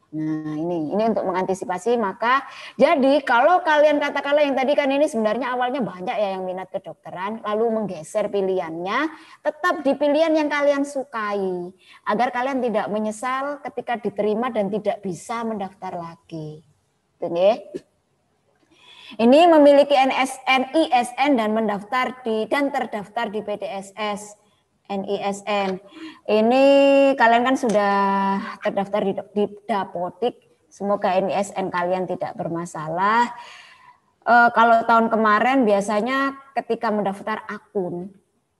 Nah, ini untuk mengantisipasi. Maka jadi kalau kalian katakanlah yang tadi kan ini sebenarnya awalnya banyak ya yang minat kedokteran, lalu menggeser pilihannya, tetap di pilihan yang kalian sukai agar kalian tidak menyesal ketika diterima dan tidak bisa mendaftar lagi. Ini memiliki NISN dan mendaftar dan terdaftar di PDSS. NISN. Ini kalian kan sudah terdaftar di Dapodik. Semoga NISN kalian tidak bermasalah. Kalau tahun kemarin biasanya ketika mendaftar akun,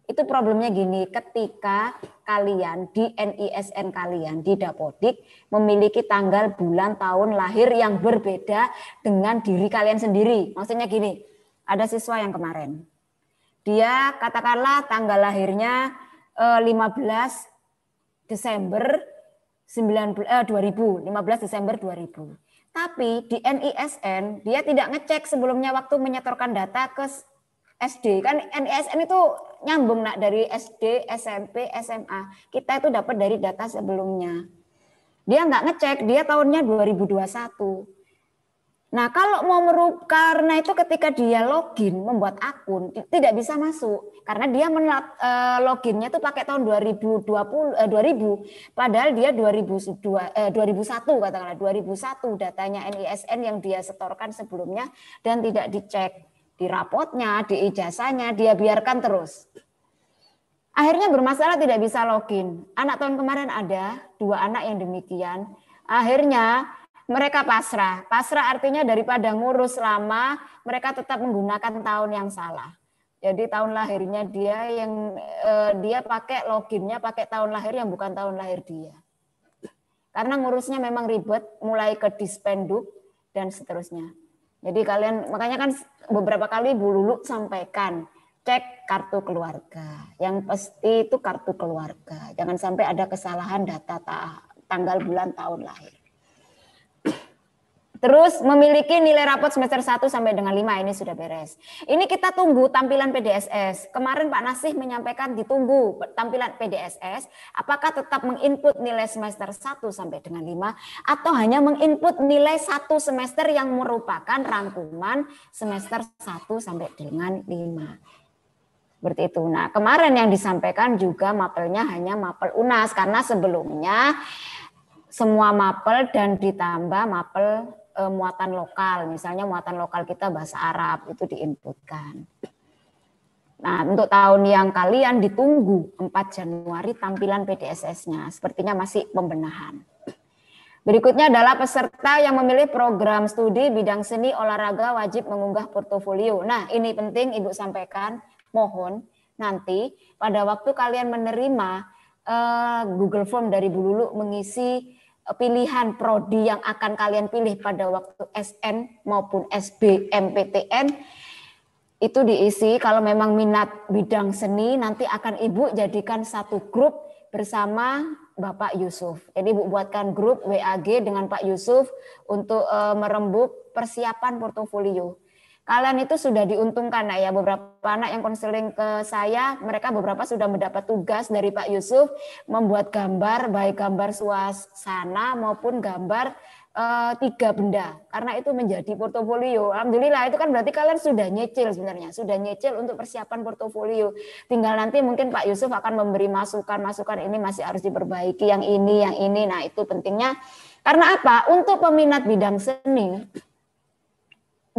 itu problemnya gini, ketika kalian di NISN kalian di Dapodik memiliki tanggal bulan tahun lahir yang berbeda dengan diri kalian sendiri. Maksudnya gini, ada siswa yang kemarin, dia katakanlah tanggal lahirnya 15 Desember 15 Desember 2000. Tapi di NISN dia tidak ngecek sebelumnya waktu menyetorkan data ke SD. Kan NISN itu nyambung Nak dari SD, SMP, SMA. Kita itu dapat dari data sebelumnya. Dia nggak ngecek, dia tahunnya 2021. Nah, kalau mau karena itu ketika dia login membuat akun tidak bisa masuk karena dia loginnya tuh pakai tahun 2000 padahal dia 2001 katakanlah 2001 datanya NISN yang dia setorkan sebelumnya dan tidak dicek di rapotnya, di ijazahnya, dia biarkan terus. Akhirnya bermasalah tidak bisa login. Anak tahun kemarin ada 2 anak yang demikian. Akhirnya mereka pasrah. Pasrah artinya daripada ngurus lama, mereka tetap menggunakan tahun yang salah. Jadi tahun lahirnya dia yang dia pakai loginnya pakai tahun lahir yang bukan tahun lahir dia. Karena ngurusnya memang ribet, mulai ke Dispenduk dan seterusnya. Jadi kalian makanya kan beberapa kali Bu Lulu sampaikan cek kartu keluarga. Yang pasti itu kartu keluarga. Jangan sampai ada kesalahan data tanggal bulan tahun lahir. Terus memiliki nilai rapot semester 1 sampai dengan 5 ini sudah beres. Ini kita tunggu tampilan PDSS. Kemarin Pak Nasih menyampaikan ditunggu tampilan PDSS. Apakah tetap menginput nilai semester 1 sampai dengan 5 atau hanya menginput nilai 1 semester yang merupakan rangkuman semester 1 sampai dengan 5. Seperti itu. Nah, kemarin yang disampaikan juga mapelnya hanya mapel UNAS karena sebelumnya semua mapel dan ditambah mapel muatan lokal. Misalnya muatan lokal kita bahasa Arab itu diinputkan. Nah, untuk tahun yang kalian ditunggu 4 Januari tampilan PDSS-nya. Sepertinya masih pembenahan. Berikutnya adalah peserta yang memilih program studi bidang seni olahraga wajib mengunggah portofolio. Nah, ini penting Ibu sampaikan. Mohon nanti pada waktu kalian menerima Google Form dari Bu Lulu mengisi pilihan prodi yang akan kalian pilih pada waktu SN maupun SBMPTN itu diisi kalau memang minat bidang seni nanti akan Ibu jadikan satu grup bersama Bapak Yusuf. Jadi Ibu buatkan grup WAG dengan Pak Yusuf untuk merembuk persiapan portofolio. Kalian itu sudah diuntungkan ya, beberapa anak yang konseling ke saya, mereka beberapa sudah mendapat tugas dari Pak Yusuf membuat gambar, baik gambar suasana maupun gambar 3 benda, karena itu menjadi portofolio. Alhamdulillah itu kan berarti kalian sudah nyicil sebenarnya, sudah nyicil untuk persiapan portofolio. Tinggal nanti mungkin Pak Yusuf akan memberi masukan ini masih harus diperbaiki, yang ini. Nah itu pentingnya, karena apa? Untuk peminat bidang seni,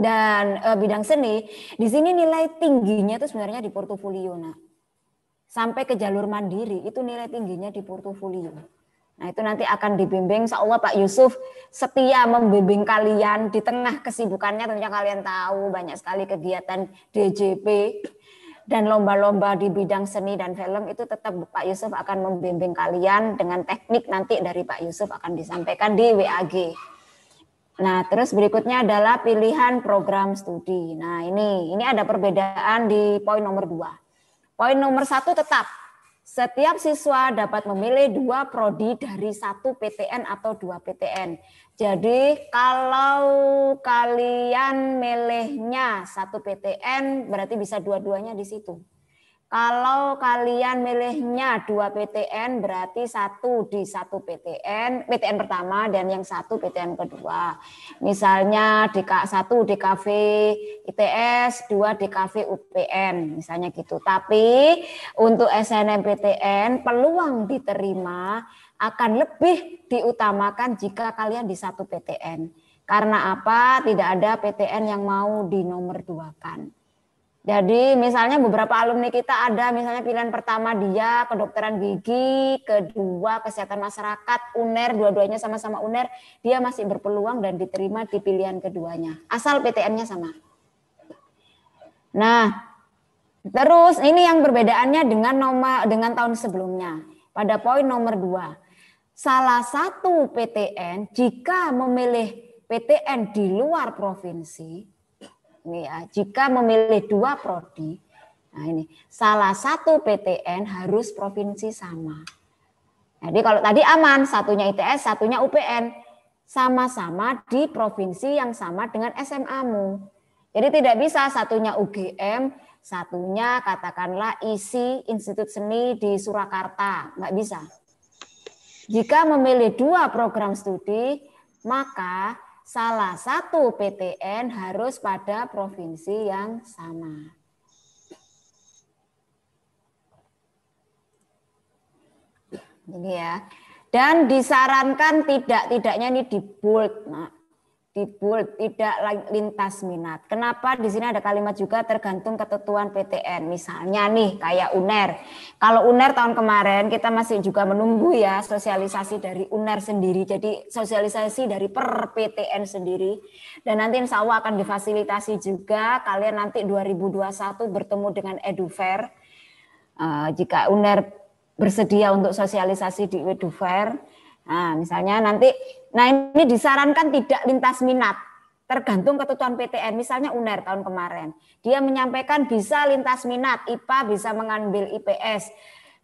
dan bidang seni, di sini nilai tingginya itu sebenarnya di portofolio. Nah, sampai ke jalur mandiri itu nilai tingginya di portofolio. Nah, itu nanti akan dibimbing. Insyaallah Pak Yusuf setia membimbing kalian di tengah kesibukannya. Tentunya kalian tahu banyak sekali kegiatan DJP dan lomba-lomba di bidang seni dan film, itu tetap Pak Yusuf akan membimbing kalian dengan teknik nanti dari Pak Yusuf akan disampaikan di WAG. Nah, terus berikutnya adalah pilihan program studi. Nah, ini ada perbedaan di poin nomor 2. Poin nomor 1 tetap. Setiap siswa dapat memilih 2 prodi dari 1 PTN atau 2 PTN. Jadi, kalau kalian milihnya 1 PTN, berarti bisa dua-duanya di situ. Kalau kalian milihnya 2 PTN berarti 1 di 1 PTN pertama dan yang 1 PTN kedua. Misalnya di 1 DKV ITS, 2 DKV UPN, misalnya gitu. Tapi untuk SNMPTN peluang diterima akan lebih diutamakan jika kalian di 1 PTN. Karena apa? Tidak ada PTN yang mau dinomor 2-kan. Jadi misalnya beberapa alumni kita ada misalnya pilihan pertama dia kedokteran gigi, kedua kesehatan masyarakat, UNER, dua-duanya sama-sama UNER, dia masih berpeluang dan diterima di pilihan keduanya. Asal PTN-nya sama. Nah, terus ini yang perbedaannya dengan tahun sebelumnya. Pada poin nomor 2, salah satu PTN jika memilih PTN di luar provinsi, ini ya, jika memilih 2 prodi, nah ini salah satu PTN harus provinsi sama. Jadi kalau tadi aman, satunya ITS, satunya UPN, sama-sama di provinsi yang sama dengan SMA-mu. Jadi tidak bisa satunya UGM, satunya katakanlah ISI, Institut Seni di Surakarta, nggak bisa. Jika memilih 2 program studi, maka salah satu PTN harus pada provinsi yang sama. Ini ya. Dan disarankan tidaknya ini di bold. Nah, di bold, tidak lintas minat. Kenapa? Di sini ada kalimat juga tergantung ketentuan PTN. Misalnya nih kayak UNER. Kalau UNER tahun kemarin kita masih juga menunggu ya sosialisasi dari UNER sendiri. Jadi sosialisasi dari per PTN sendiri. Dan nanti insya Allah akan difasilitasi juga. Kalian nanti 2021 bertemu dengan EduFair. Jika UNER bersedia untuk sosialisasi di EduFair. Nah, misalnya nanti, ini disarankan tidak lintas minat, tergantung ketentuan PTN. Misalnya UNER tahun kemarin, dia menyampaikan bisa lintas minat, IPA bisa mengambil IPS,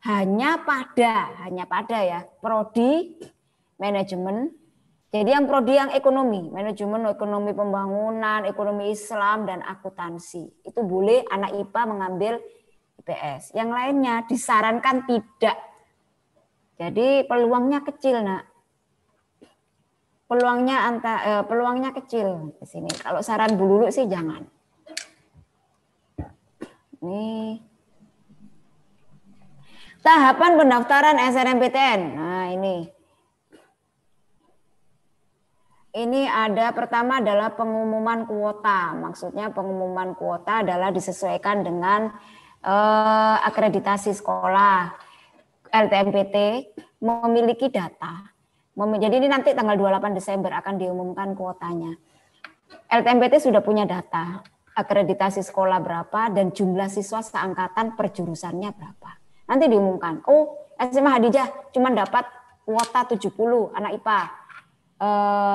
hanya pada ya prodi manajemen. Jadi yang prodi yang ekonomi, manajemen, ekonomi pembangunan, ekonomi Islam dan akuntansi itu boleh anak IPA mengambil IPS. Yang lainnya disarankan tidak. Jadi peluangnya kecil, Nak. Peluangnya kecil di sini. Kalau saran Bu Lulu sih jangan. Ini Tahapan pendaftaran SNMPTN. Nah, ini ada pertama adalah pengumuman kuota. Maksudnya pengumuman kuota adalah disesuaikan dengan akreditasi sekolah. LTMPT memiliki data. Jadi ini nanti tanggal 28 Desember akan diumumkan kuotanya. LTMPT sudah punya data. Akreditasi sekolah berapa dan jumlah siswa seangkatan per jurusannya berapa. Nanti diumumkan. Oh, SMA Hadijah cuma dapat kuota 70 anak IPA.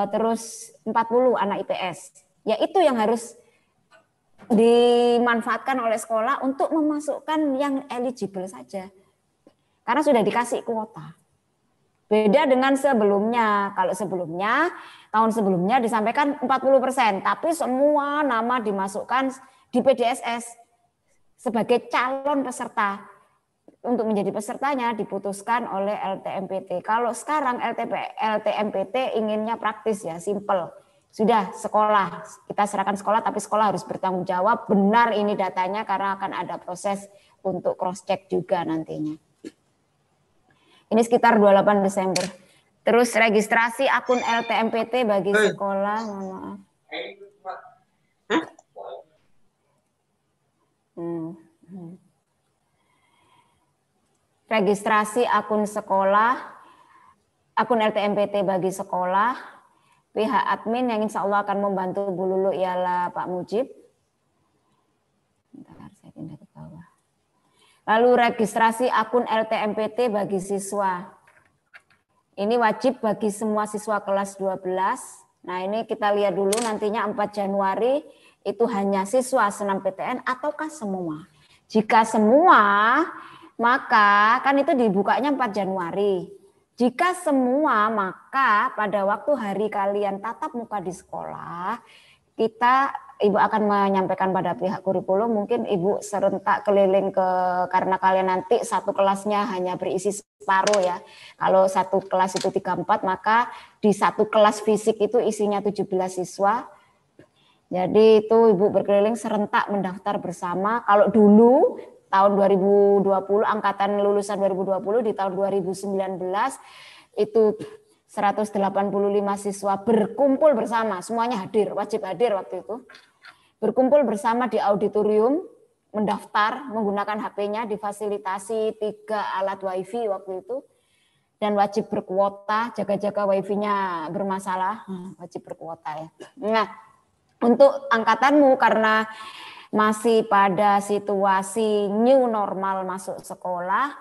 Terus 40 anak IPS. Ya itu yang harus dimanfaatkan oleh sekolah untuk memasukkan yang eligible saja. Karena sudah dikasih kuota. Beda dengan sebelumnya. Kalau sebelumnya, tahun sebelumnya disampaikan 40%, tapi semua nama dimasukkan di PDSS sebagai calon peserta. Untuk menjadi pesertanya diputuskan oleh LTMPT. Kalau sekarang LTMPT inginnya praktis ya, simple. Sudah sekolah, kita serahkan sekolah, tapi sekolah harus bertanggung jawab benar ini datanya karena akan ada proses untuk cross check juga nantinya. Ini sekitar 28 Desember. Terus registrasi akun LTMPT bagi sekolah, mohon maaf. Registrasi akun sekolah, akun LTMPT bagi sekolah, pihak admin yang insya Allah akan membantu Bu Lulu ialah Pak Mujib. Bentar, saya pindah ke bawah. Lalu registrasi akun LTMPT bagi siswa. Ini wajib bagi semua siswa kelas 12. Nah ini kita lihat dulu nantinya 4 Januari itu hanya siswa SNMPTN ataukah semua. Jika semua maka kan itu dibukanya 4 Januari. Jika semua maka pada waktu hari kalian tatap muka di sekolah Ibu akan menyampaikan pada pihak kurikulum, mungkin Ibu serentak keliling karena kalian nanti satu kelasnya hanya berisi separuh ya. Kalau satu kelas itu 34, maka di satu kelas fisik itu isinya 17 siswa. Jadi itu Ibu berkeliling serentak mendaftar bersama. Kalau dulu tahun 2020, angkatan lulusan 2020 di tahun 2019 itu 185 siswa berkumpul bersama, semuanya hadir, wajib hadir waktu itu. Berkumpul bersama di auditorium, mendaftar menggunakan HP-nya, difasilitasi 3 alat wifi waktu itu, dan wajib berkuota, jaga-jaga wifi-nya bermasalah, wajib berkuota ya. Nah, untuk angkatanmu karena masih pada situasi new normal masuk sekolah,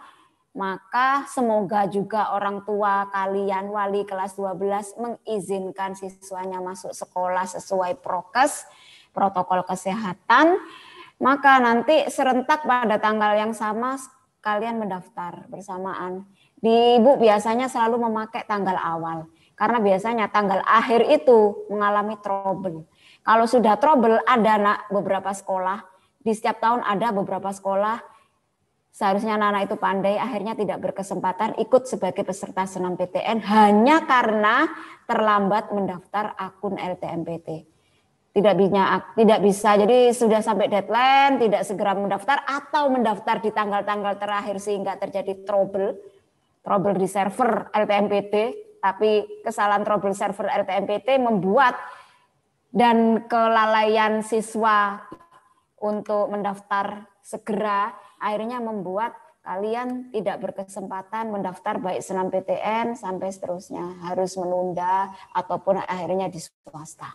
maka semoga juga orang tua kalian wali kelas 12 mengizinkan siswanya masuk sekolah sesuai prokes, protokol kesehatan, maka nanti serentak pada tanggal yang sama kalian mendaftar bersamaan. Di Ibu biasanya selalu memakai tanggal awal, karena biasanya tanggal akhir itu mengalami trouble. Kalau sudah trouble ada beberapa sekolah, di setiap tahun ada beberapa sekolah, seharusnya anak-anak itu pandai, akhirnya tidak berkesempatan ikut sebagai peserta SNMPTN hanya karena terlambat mendaftar akun LTMPT. Tidak bisa, jadi sudah sampai deadline, tidak segera mendaftar atau mendaftar di tanggal-tanggal terakhir sehingga terjadi trouble di server LTMPT, tapi kesalahan trouble server LTMPT membuat dan kelalaian siswa untuk mendaftar segera akhirnya membuat kalian tidak berkesempatan mendaftar baik SNMPTN sampai seterusnya, harus menunda ataupun akhirnya di swasta.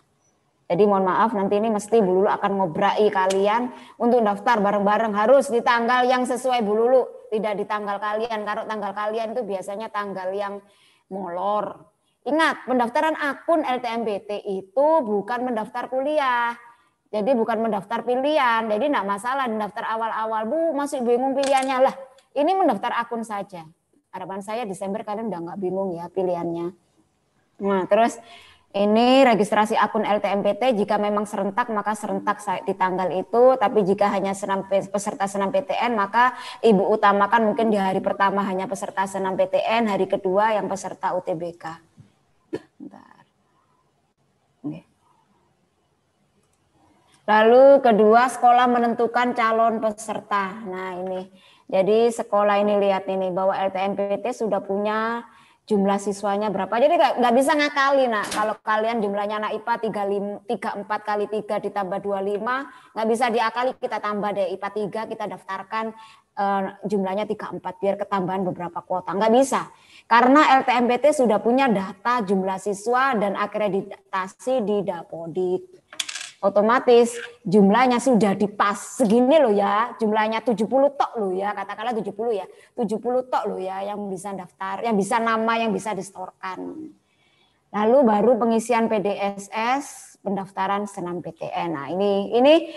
Jadi mohon maaf nanti ini mesti Bu Lulu akan ngobrai kalian untuk daftar bareng-bareng, harus di tanggal yang sesuai Bu Lulu, tidak di tanggal kalian. Karena tanggal kalian itu biasanya tanggal yang molor. Ingat, pendaftaran akun LTMPT itu bukan mendaftar kuliah. Jadi bukan mendaftar pilihan. Jadi enggak masalah mendaftar awal-awal. Bu, masih bingung pilihannya lah. Ini mendaftar akun saja. Harapan saya Desember kalian udah enggak bingung ya pilihannya. Nah, terus ini registrasi akun LTMPT, jika memang serentak maka serentak di tanggal itu, tapi jika hanya peserta SNMPTN maka Ibu utamakan mungkin di hari pertama hanya peserta SNMPTN, hari kedua yang peserta UTBK. Bentar. Oke. Lalu kedua, sekolah menentukan calon peserta. Nah ini Jadi sekolah ini lihat ini bahwa LTMPT sudah punya jumlah siswanya berapa. Jadi nggak bisa ngakali, nak. Kalau kalian jumlahnya anak IPA 34 kali 3 ditambah 25, nggak bisa diakali, kita tambah deh IPA 3, kita daftarkan jumlahnya 34 biar ketambahan beberapa kuota. Nggak bisa. Karena LTMPT sudah punya data jumlah siswa dan akreditasi di Dapodik. Otomatis jumlahnya sudah dipas segini loh ya, jumlahnya 70 tok loh ya, katakanlah 70 ya, 70 tok loh ya yang bisa daftar, yang bisa nama yang bisa distorkan. Lalu baru pengisian PDSS, pendaftaran SNMPTN. Nah ini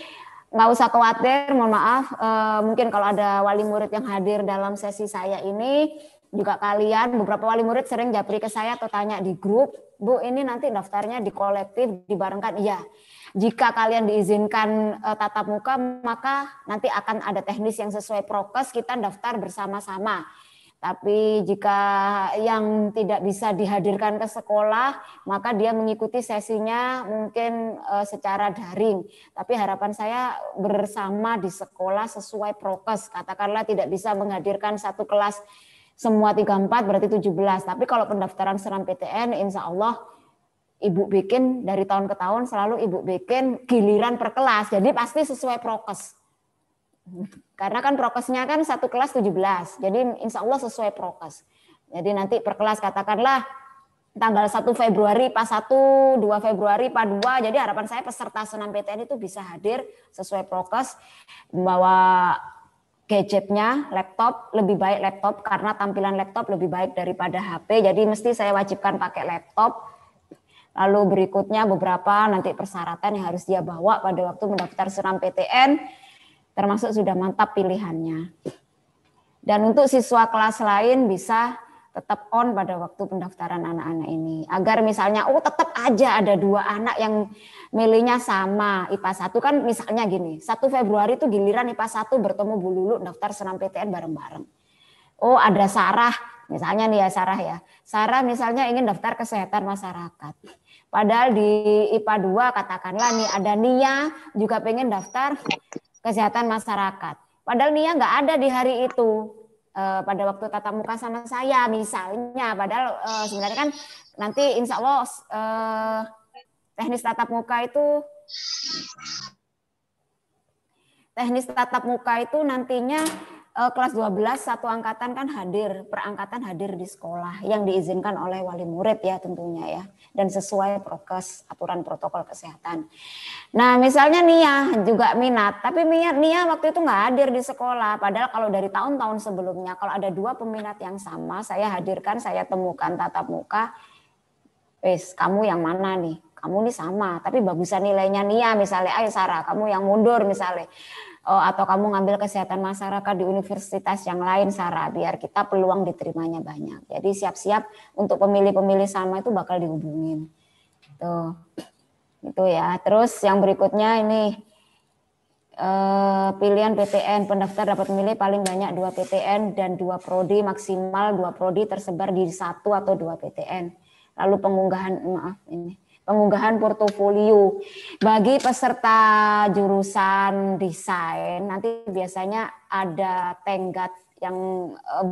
nggak usah khawatir, mohon maaf, mungkin kalau ada wali murid yang hadir dalam sesi saya ini, juga kalian beberapa wali murid sering japri ke saya atau tanya di grup, Bu ini nanti daftarnya di kolektif dibarengkan, iya. Jika kalian diizinkan tatap muka, maka nanti akan ada teknis yang sesuai prokes, kita daftar bersama-sama. Tapi jika yang tidak bisa dihadirkan ke sekolah, maka dia mengikuti sesinya mungkin secara daring. Tapi harapan saya bersama di sekolah sesuai prokes. Katakanlah tidak bisa menghadirkan satu kelas semua 34 berarti 17. Tapi kalau pendaftaran SNMPTN, insya Allah Ibu bikin dari tahun ke tahun selalu Ibu bikin giliran per kelas. Jadi pasti sesuai prokes. Karena kan prokesnya kan satu kelas 17. Jadi insya Allah sesuai prokes. Jadi nanti per kelas katakanlah tanggal 1 Februari IPA 1, 2 Februari IPA 2. Jadi harapan saya peserta SNMPTN itu bisa hadir sesuai prokes, membawa gadgetnya, laptop, lebih baik laptop karena tampilan laptop lebih baik daripada HP. Jadi mesti saya wajibkan pakai laptop. Lalu berikutnya beberapa nanti persyaratan yang harus dia bawa pada waktu mendaftar SNMPTN, termasuk sudah mantap pilihannya. Dan untuk siswa kelas lain bisa tetap on pada waktu pendaftaran anak-anak ini. Agar misalnya, tetap aja ada 2 anak yang milihnya sama IPA 1 kan misalnya gini, 1 Februari itu giliran IPA 1 bertemu Bu Lulu daftar SNMPTN bareng-bareng. Ada Sarah, misalnya nih ya Sarah ya. Sarah misalnya ingin daftar kesehatan masyarakat. Padahal di IPA 2 katakanlah nih ada Nia juga pengen daftar kesehatan masyarakat. Padahal Nia nggak ada di hari itu pada waktu tatap muka sama saya misalnya. Padahal sebenarnya kan nanti insya Allah teknis tatap muka itu nantinya kelas 12 satu angkatan kan hadir, perangkatan hadir di sekolah yang diizinkan oleh wali murid ya tentunya ya, dan sesuai prokes aturan protokol kesehatan. Nah misalnya Nia juga minat, tapi Nia waktu itu nggak hadir di sekolah, padahal kalau dari tahun-tahun sebelumnya kalau ada 2 peminat yang sama, saya hadirkan, saya temukan tatap muka, kamu yang mana nih? Kamu nih sama, tapi bagusan nilainya Nia misalnya, ayo Sarah kamu yang mundur misalnya. Atau kamu ngambil kesehatan masyarakat di universitas yang lain Sarah, biar kita peluang diterimanya banyak. Jadi siap-siap untuk pemilih-pemilih sama itu bakal dihubungin. Itu ya. Terus yang berikutnya ini pilihan PTN, pendaftar dapat memilih paling banyak 2 PTN dan 2 prodi, maksimal 2 prodi tersebar di 1 atau 2 PTN. Lalu pengunggahan portofolio bagi peserta jurusan desain, nanti biasanya ada tenggat yang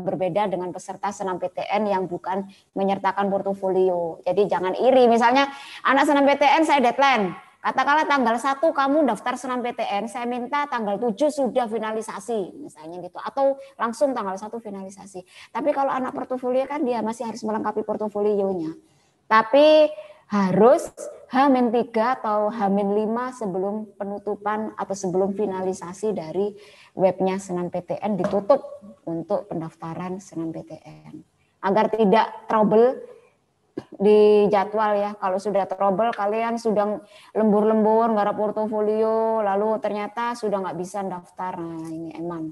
berbeda dengan peserta SNMPTN yang bukan menyertakan portofolio. Jadi jangan iri, misalnya anak SNMPTN saya deadline, katakanlah tanggal 1 kamu daftar SNMPTN, saya minta tanggal 7 sudah finalisasi misalnya gitu, atau langsung tanggal 1 finalisasi. Tapi kalau anak portofolio kan dia masih harus melengkapi portofolionya. Tapi harus H-3 atau H-5 sebelum penutupan atau sebelum finalisasi dari webnya SNMPTN ditutup untuk pendaftaran SNMPTN. Agar tidak trouble di jadwal ya. Kalau sudah trouble kalian sudah lembur-lembur garap portofolio lalu ternyata sudah nggak bisa daftar. Nah ini emang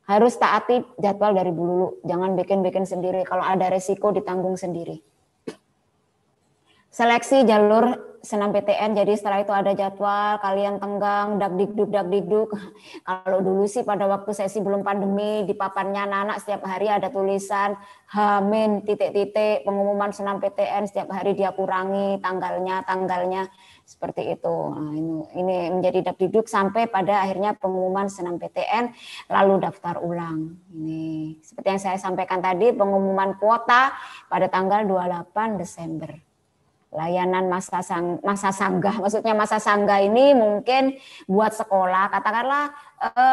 harus taati jadwal dari Bu Lulu. Jangan bikin-bikin sendiri. Kalau ada resiko ditanggung sendiri. Seleksi jalur senam PTN, jadi setelah itu ada jadwal, kalian tenggang, dak-dikduk. Kalau dulu sih pada waktu sesi belum pandemi, di papannya anak-anak setiap hari ada tulisan H-, pengumuman senam PTN, setiap hari dia kurangi tanggalnya, seperti itu. Nah, ini menjadi dak-dikduk sampai pada akhirnya pengumuman senam PTN, lalu daftar ulang. Ini seperti yang saya sampaikan tadi, pengumuman kuota pada tanggal 28 Desember. Layanan masa sanggah, maksudnya masa sanggah ini mungkin buat sekolah, katakanlah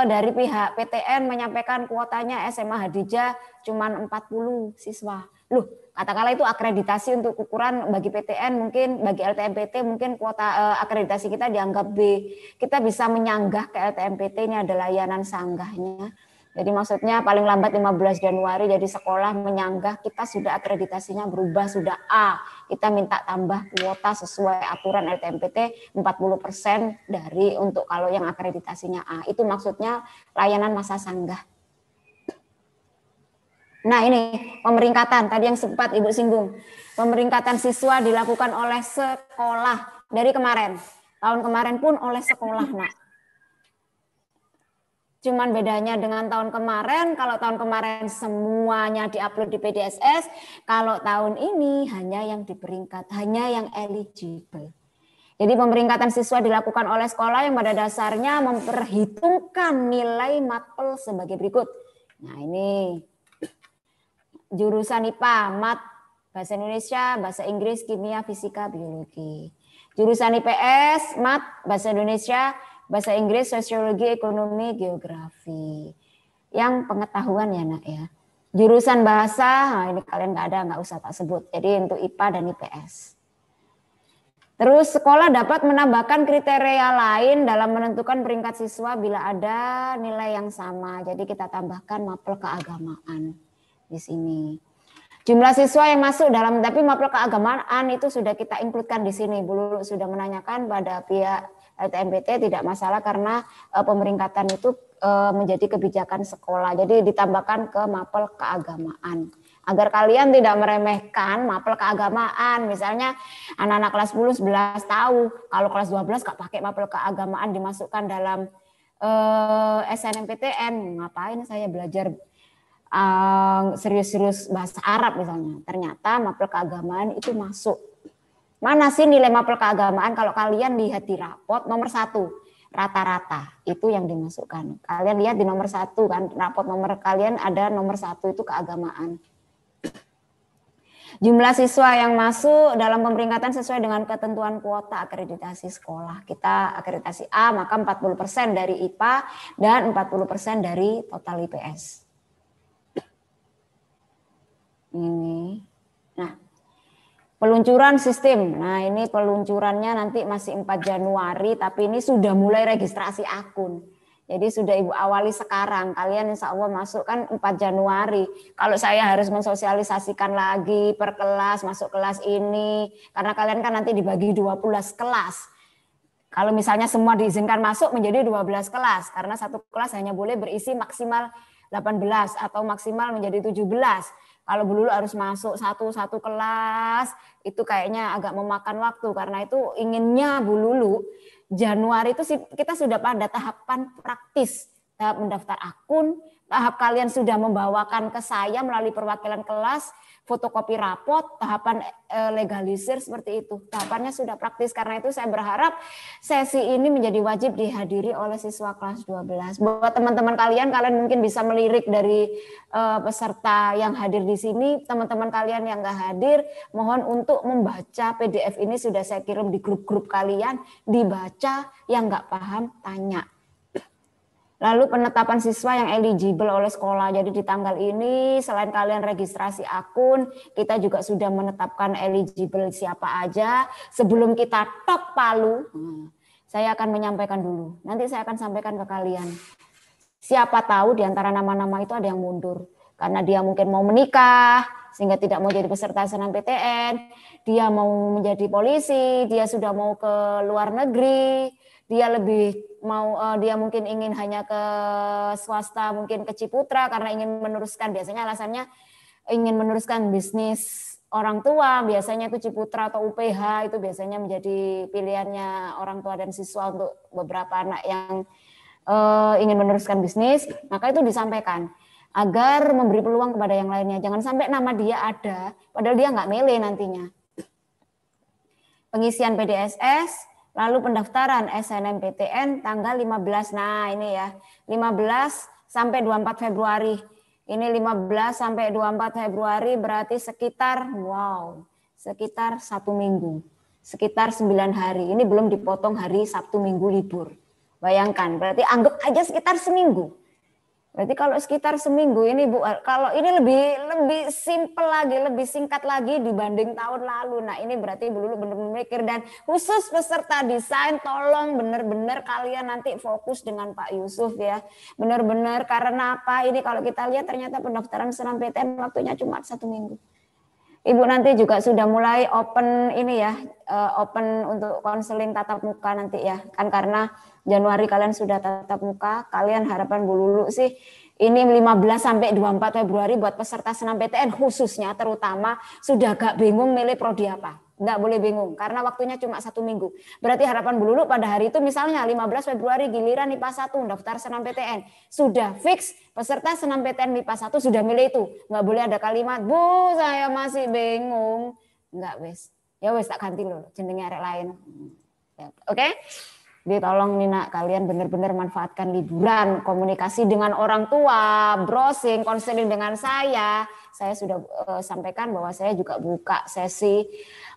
dari pihak PTN menyampaikan kuotanya SMA Hadijah cuma 40 siswa. Loh, katakanlah itu akreditasi untuk ukuran bagi PTN, mungkin bagi LTMPT mungkin kuota akreditasi kita dianggap B. Kita bisa menyanggah ke LTMPT, ini ada layanan sanggahnya. Jadi maksudnya paling lambat 15 Januari jadi sekolah menyanggah kita sudah akreditasinya berubah, sudah A. Kita minta tambah kuota sesuai aturan LTMPT 40% dari untuk kalau yang akreditasinya A. Itu maksudnya layanan masa sanggah. Nah ini pemeringkatan, tadi yang sempat Ibu singgung. Pemeringkatan siswa dilakukan oleh sekolah dari kemarin. Tahun kemarin pun oleh sekolah, Nak. Cuman bedanya dengan tahun kemarin, kalau tahun kemarin semuanya diupload di PDSS, kalau tahun ini hanya yang diperingkat, hanya yang eligible. Jadi pemeringkatan siswa dilakukan oleh sekolah yang pada dasarnya memperhitungkan nilai mapel sebagai berikut. Nah ini jurusan IPA, Mat, Bahasa Indonesia, Bahasa Inggris, Kimia, Fisika, Biologi. Jurusan IPS, Mat, Bahasa Indonesia, Bahasa Inggris, Sosiologi, Ekonomi, Geografi. Yang pengetahuan ya Nak ya. Jurusan bahasa, nah ini kalian nggak usah tak sebut. Jadi untuk IPA dan IPS. Terus sekolah dapat menambahkan kriteria lain dalam menentukan peringkat siswa bila ada nilai yang sama. Jadi kita tambahkan mapel keagamaan di sini. Jumlah siswa yang masuk dalam, tapi mapel keagamaan itu sudah kita include-kan di sini. Bu Lulu sudah menanyakan pada pihak LTMPT tidak masalah karena pemeringkatan itu menjadi kebijakan sekolah. Jadi ditambahkan ke mapel keagamaan. Agar kalian tidak meremehkan mapel keagamaan. Misalnya anak-anak kelas 10, 11 tahu. Kalau kelas 12 nggak pakai mapel keagamaan dimasukkan dalam SNMPTN. Ngapain saya belajar serius-serius bahasa Arab misalnya. Ternyata mapel keagamaan itu masuk. Mana sih nilai mapel keagamaan? Kalau kalian lihat di rapot nomor 1, rata-rata itu yang dimasukkan. Kalian lihat di nomor 1 kan, rapot nomor kalian ada nomor 1 itu keagamaan. Jumlah siswa yang masuk dalam pemeringkatan sesuai dengan ketentuan kuota akreditasi sekolah. Kita akreditasi A, maka 40% dari IPA dan 40% dari total IPS. Ini. Nah, peluncuran sistem. Nah, ini peluncurannya nanti masih 4 Januari, tapi ini sudah mulai registrasi akun. Jadi sudah Ibu awali sekarang. Kalian insya Allah masuk kan 4 Januari. Kalau saya harus mensosialisasikan lagi per kelas, masuk kelas ini. Karena kalian kan nanti dibagi 12 kelas. Kalau misalnya semua diizinkan masuk menjadi 12 kelas. Karena satu kelas hanya boleh berisi maksimal 18 atau maksimal menjadi 17. Kalau Bu Lulu harus masuk satu kelas, itu kayaknya agak memakan waktu. Karena itu inginnya Bu Lulu, Januari itu kita sudah pada tahapan praktis. Tahap mendaftar akun, tahap kalian sudah membawakan ke saya melalui perwakilan kelas, fotokopi rapot, tahapan legalisir seperti itu. Tahapannya sudah praktis. Karena itu saya berharap sesi ini menjadi wajib dihadiri oleh siswa kelas 12. Buat teman-teman kalian mungkin bisa melirik dari peserta yang hadir di sini. Teman-teman kalian yang nggak hadir, mohon untuk membaca PDF ini sudah saya kirim di grup-grup kalian. Dibaca, yang nggak paham tanya. Lalu penetapan siswa yang eligible oleh sekolah. Jadi di tanggal ini selain kalian registrasi akun, kita juga sudah menetapkan eligible siapa aja. Sebelum kita tok palu, saya akan menyampaikan dulu. Nanti saya akan sampaikan ke kalian. Siapa tahu di antara nama-nama itu ada yang mundur. Karena dia mungkin mau menikah, sehingga tidak mau jadi peserta SNMPTN. Dia mau menjadi polisi, dia sudah mau ke luar negeri. Dia dia mungkin ingin hanya ke swasta, mungkin ke Ciputra karena ingin meneruskan, biasanya alasannya ingin meneruskan bisnis orang tua, biasanya itu Ciputra atau UPH, itu biasanya menjadi pilihannya orang tua dan siswa untuk beberapa anak yang ingin meneruskan bisnis, maka itu disampaikan agar memberi peluang kepada yang lainnya. Jangan sampai nama dia ada, padahal dia nggak milih nantinya. Pengisian PDSS, lalu pendaftaran SNMPTN tanggal 15. Nah ini ya, 15 sampai 24 Februari. Ini 15 sampai 24 Februari berarti sekitar, sekitar 1 minggu. Sekitar 9 hari. Ini belum dipotong hari Sabtu Minggu libur. Bayangkan, berarti anggap aja sekitar seminggu. Berarti kalau sekitar seminggu ini Bu, kalau ini lebih simpel lagi, lebih singkat lagi dibanding tahun lalu. Nah ini berarti Bu Lulu benar-benar mikir, dan khusus peserta desain tolong benar-benar kalian nanti fokus dengan Pak Yusuf ya. Benar-benar, karena apa? Ini kalau kita lihat ternyata pendaftaran SNMPTN waktunya cuma 1 minggu. Ibu nanti juga sudah mulai open ini ya, open untuk konseling tatap muka nanti ya. Kan karena Januari kalian sudah tatap muka, kalian harapan Bu Lulu sih ini 15 sampai 24 Februari buat peserta SNMPTN khususnya terutama sudah gak bingung milih prodi apa. Enggak boleh bingung karena waktunya cuma 1 minggu. Berarti harapan Bu Lulu pada hari itu misalnya 15 Februari giliran MIPA 1 daftar SNMPTN. Sudah fix peserta SNMPTN MIPA 1 sudah milih itu. Enggak boleh ada kalimat, "Bu, saya masih bingung." Enggak wes. Ya wes tak ganti loh jenenge arek lain. Ya, oke? Jadi tolong nih nak, kalian benar-benar manfaatkan liburan, komunikasi dengan orang tua, browsing, konseling dengan saya. Saya sudah sampaikan bahwa saya juga buka sesi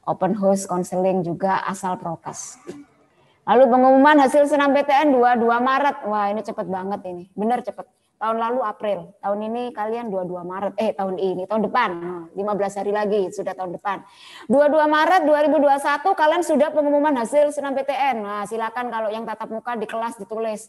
open house konseling juga asal prokes. Lalu pengumuman hasil SNMPTN 22 Maret. Wah ini cepet banget ini, benar cepet. Tahun lalu April, tahun ini kalian 22 Maret, tahun depan, 15 hari lagi sudah tahun depan. 22 Maret 2021 kalian sudah pengumuman hasil SNMPTN. Nah silakan kalau yang tatap muka di kelas ditulis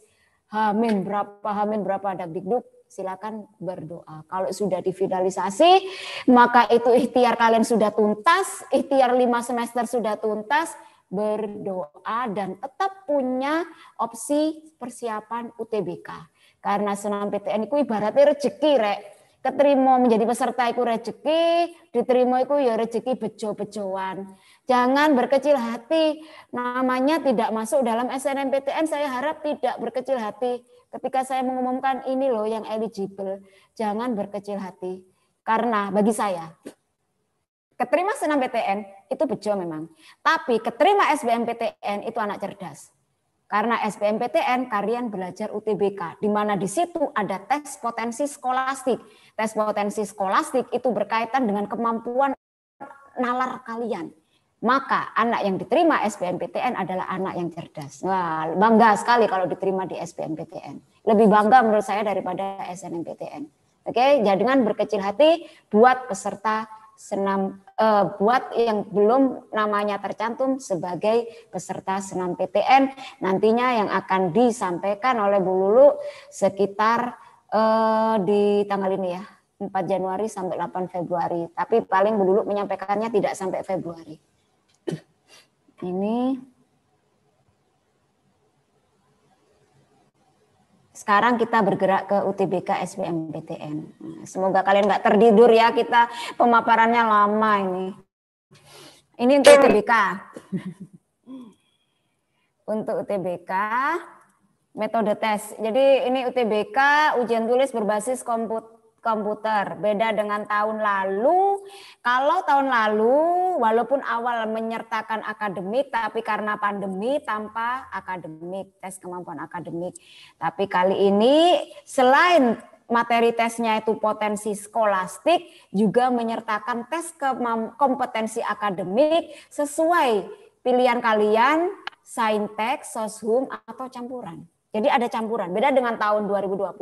Hamin berapa Dakdikduk, silakan berdoa. Kalau sudah difinalisasi, maka itu ikhtiar kalian sudah tuntas, ikhtiar 5 semester sudah tuntas, berdoa dan tetap punya opsi persiapan UTBK. Karena SNMPTN itu ibaratnya rezeki rek. Keterima menjadi peserta itu rezeki, diterima itu ya rezeki bejo-bejoan. Jangan berkecil hati. Namanya tidak masuk dalam SNMPTN, saya harap tidak berkecil hati. Ketika saya mengumumkan ini loh yang eligible, jangan berkecil hati. Karena bagi saya, keterima SNMPTN itu bejo memang. Tapi keterima SBMPTN itu anak cerdas. Karena SBMPTN kalian belajar UTBK, di mana di situ ada tes potensi skolastik. Tes potensi skolastik itu berkaitan dengan kemampuan nalar kalian. Maka anak yang diterima SBMPTN adalah anak yang cerdas. Wah, bangga sekali kalau diterima di SBMPTN. Lebih bangga menurut saya daripada SNMPTN. Oke, jangan berkecil hati buat peserta buat yang belum namanya tercantum sebagai peserta SNMPTN nantinya yang akan disampaikan oleh Bu Lulu sekitar di tanggal ini ya 4 Januari sampai 8 Februari, tapi paling Bu Lulu menyampaikannya tidak sampai Februari. Ini sekarang kita bergerak ke UTBK SBMPTN. Semoga kalian nggak tertidur ya, kita pemaparannya lama ini. Ini untuk UTBK. Untuk UTBK, metode tes. Jadi ini UTBK, ujian tulis berbasis komputer. Beda dengan tahun lalu. Kalau tahun lalu, walaupun awal menyertakan akademik, tapi karena pandemi tanpa akademik, tes kemampuan akademik. Tapi kali ini selain materi tesnya itu potensi skolastik, juga menyertakan tes kompetensi akademik sesuai pilihan kalian, saintek, soshum, atau campuran. Jadi ada campuran. Beda dengan tahun 2020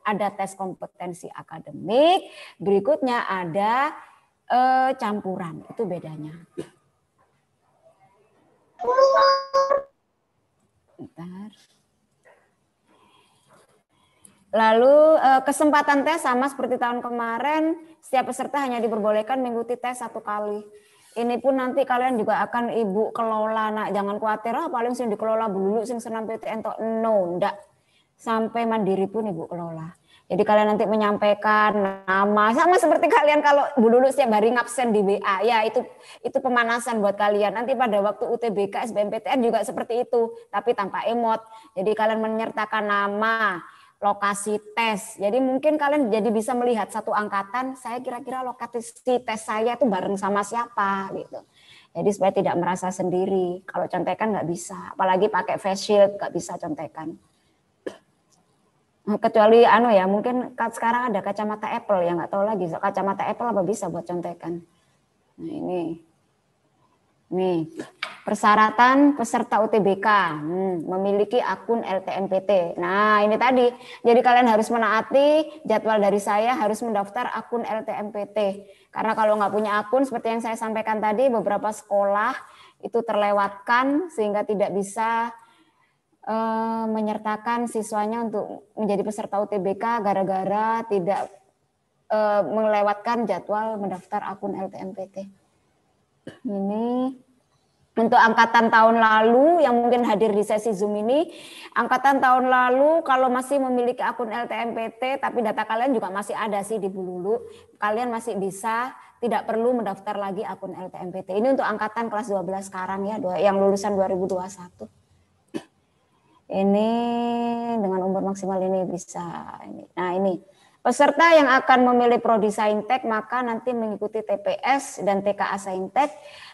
ada tes kompetensi akademik, berikutnya ada campuran. Itu bedanya. Bentar. Lalu kesempatan tes sama seperti tahun kemarin, setiap peserta hanya diperbolehkan mengikuti tes 1 kali. Ini pun nanti kalian juga akan ibu kelola, nak jangan khawatir paling sing dikelola dulu sing SNMPTN tok, no, ndak. Sampai mandiri pun ibu kelola. Jadi kalian nanti menyampaikan nama, sama seperti kalian kalau dulu setiap hari ngabsen di WA, ya itu pemanasan buat kalian. Nanti pada waktu UTBK, SBMPTN juga seperti itu, tapi tanpa emot. Jadi kalian menyertakan nama, lokasi tes. Jadi mungkin kalian jadi bisa melihat satu angkatan, saya kira-kira lokasi tes saya itu bareng sama siapa gitu. Jadi supaya tidak merasa sendiri. Kalau contekan nggak bisa, apalagi pakai face shield nggak bisa contekan. Kecuali ya mungkin sekarang ada kacamata Apple ya, nggak tahu lagi kacamata Apple apa bisa buat contekan. Nah ini persyaratan peserta UTBK memiliki akun LTMPT. Nah ini tadi, jadi kalian harus menaati jadwal dari saya, harus mendaftar akun LTMPT. Karena kalau nggak punya akun seperti yang saya sampaikan tadi, beberapa sekolah itu terlewatkan sehingga tidak bisa menyertakan siswanya untuk menjadi peserta UTBK gara-gara tidak melewatkan jadwal mendaftar akun LTMPT. Ini untuk angkatan tahun lalu yang mungkin hadir di sesi Zoom ini, angkatan tahun lalu kalau masih memiliki akun LTMPT tapi data kalian juga masih ada sih di Bululu, kalian masih bisa, tidak perlu mendaftar lagi akun LTMPT. Ini untuk angkatan kelas 12 sekarang ya, yang lulusan 2021. Ini dengan umur maksimal ini bisa ini. Nah ini peserta yang akan memilih prodi Saintek maka nanti mengikuti TPS dan TKA Saintek.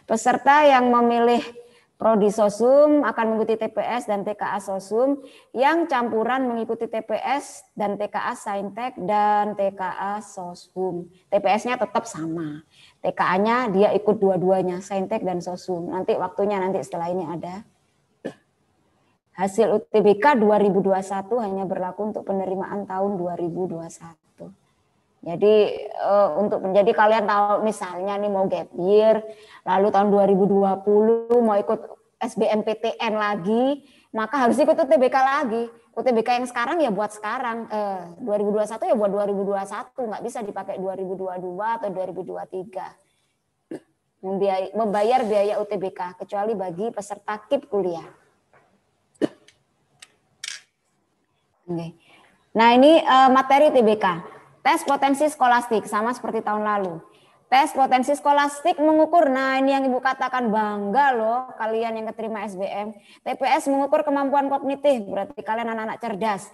Peserta yang memilih prodi Sosum akan mengikuti TPS dan TKA Sosum. Yang campuran mengikuti TPS dan TKA Saintek dan TKA Sosum. TPS-nya tetap sama. TKA-nya dia ikut dua-duanya, Saintek dan Sosum. Nanti waktunya nanti setelah ini ada. Hasil UTBK 2021 hanya berlaku untuk penerimaan tahun 2021. Jadi untuk menjadi kalian tahu misalnya nih mau gap year, lalu tahun 2020 mau ikut SBMPTN lagi, maka harus ikut UTBK lagi. UTBK yang sekarang ya buat sekarang, 2021 ya buat 2021, nggak bisa dipakai 2022 atau 2023. Membayar biaya UTBK, kecuali bagi peserta KIP kuliah. Oke. Nah ini materi UTBK, tes potensi skolastik sama seperti tahun lalu. Tes potensi skolastik mengukur, nah ini yang Ibu katakan bangga loh kalian yang keterima SBM. TPS mengukur kemampuan kognitif, berarti kalian anak-anak cerdas.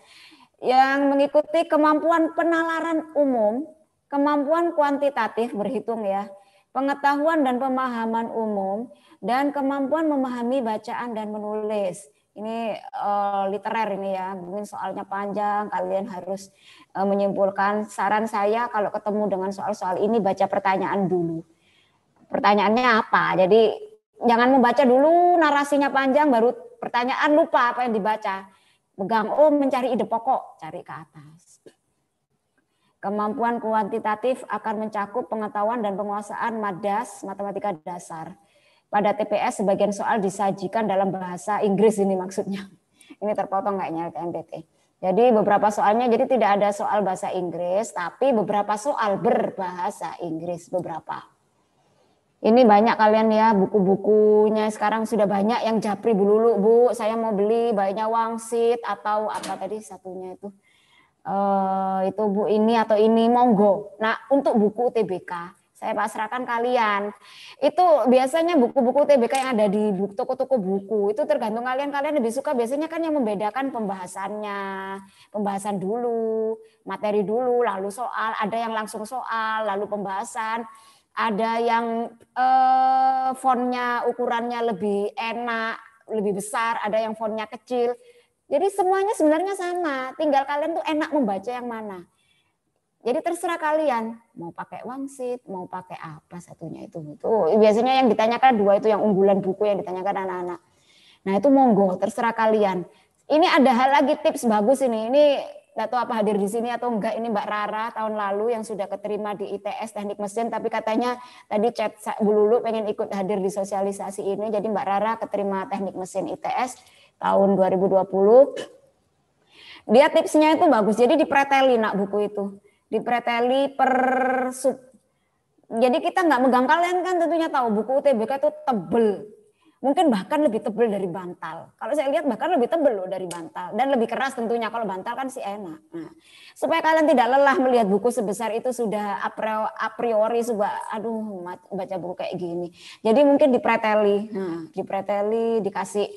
Yang mengikuti kemampuan penalaran umum, kemampuan kuantitatif berhitung ya, pengetahuan dan pemahaman umum, dan kemampuan memahami bacaan dan menulis. Ini literer ini ya, mungkin soalnya panjang, kalian harus menyimpulkan. Saran saya kalau ketemu dengan soal-soal ini baca pertanyaan dulu. Pertanyaannya apa? Jadi jangan membaca dulu narasinya panjang baru pertanyaan lupa apa yang dibaca. Pegang mencari ide pokok, cari ke atas. Kemampuan kuantitatif akan mencakup pengetahuan dan penguasaan madas, matematika dasar. Pada TPS sebagian soal disajikan dalam bahasa Inggris ini maksudnya. Ini terpotong kayaknya LTMPT. Jadi beberapa soalnya jadi tidak ada soal bahasa Inggris, tapi beberapa soal berbahasa Inggris beberapa. Ini banyak kalian ya buku-bukunya sekarang sudah banyak yang Japri Bululu Bu. Saya mau beli baiknya Wangsit atau apa tadi satunya itu. Itu Bu ini atau ini monggo. Nah untuk buku UTBK saya pasrahkan kalian. Itu biasanya buku-buku TBK yang ada di toko-toko buku. Itu tergantung kalian lebih suka biasanya kan yang membedakan pembahasannya. Pembahasan dulu, materi dulu, lalu soal. Ada yang langsung soal, lalu pembahasan. Ada yang fontnya ukurannya lebih enak, lebih besar. Ada yang fontnya kecil. Jadi semuanya sebenarnya sama. Tinggal kalian tuh enak membaca yang mana. Jadi terserah kalian mau pakai Wangsit, mau pakai apa satunya itu. Biasanya yang ditanyakan dua itu yang unggulan buku yang ditanyakan anak-anak. Nah itu monggo terserah kalian. Ini ada hal lagi tips bagus ini. Ini nggak tahu apa hadir di sini atau enggak. Ini Mbak Rara tahun lalu yang sudah keterima di ITS Teknik Mesin. Tapi katanya tadi chat Bululu pengen ikut hadir di sosialisasi ini. Jadi Mbak Rara keterima Teknik Mesin ITS tahun 2020. Dia tipsnya itu bagus. Jadi dipreteli nak buku itu. Dipreteli per sub. Jadi kita nggak megang, kalian kan tentunya tahu buku UTBK itu tebel. Mungkin bahkan lebih tebal dari bantal. Kalau saya lihat bahkan lebih tebal loh dari bantal. Dan lebih keras tentunya, kalau bantal kan sih enak. Nah, supaya kalian tidak lelah melihat buku sebesar itu sudah a priori sudah, aduh baca buku kayak gini. Jadi mungkin dipreteli, dikasih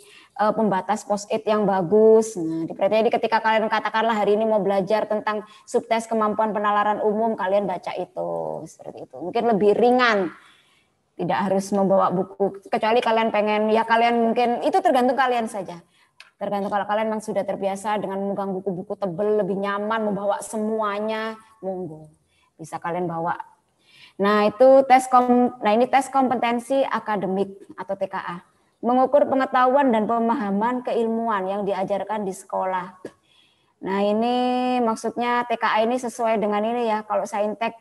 pembatas post-it yang bagus. Nah, dipreteli ketika kalian katakanlah hari ini mau belajar tentang subtes kemampuan penalaran umum, kalian baca itu. Seperti itu. Mungkin lebih ringan. Tidak harus membawa buku, kecuali kalian pengen, ya kalian mungkin, itu tergantung kalian saja. Tergantung kalau kalian memang sudah terbiasa dengan memegang buku-buku tebal, lebih nyaman membawa semuanya, monggo. Bisa kalian bawa. Nah itu ini tes kompetensi akademik atau TKA. Mengukur pengetahuan dan pemahaman keilmuan yang diajarkan di sekolah. Nah ini maksudnya TKA ini sesuai dengan ini ya, kalau saintek,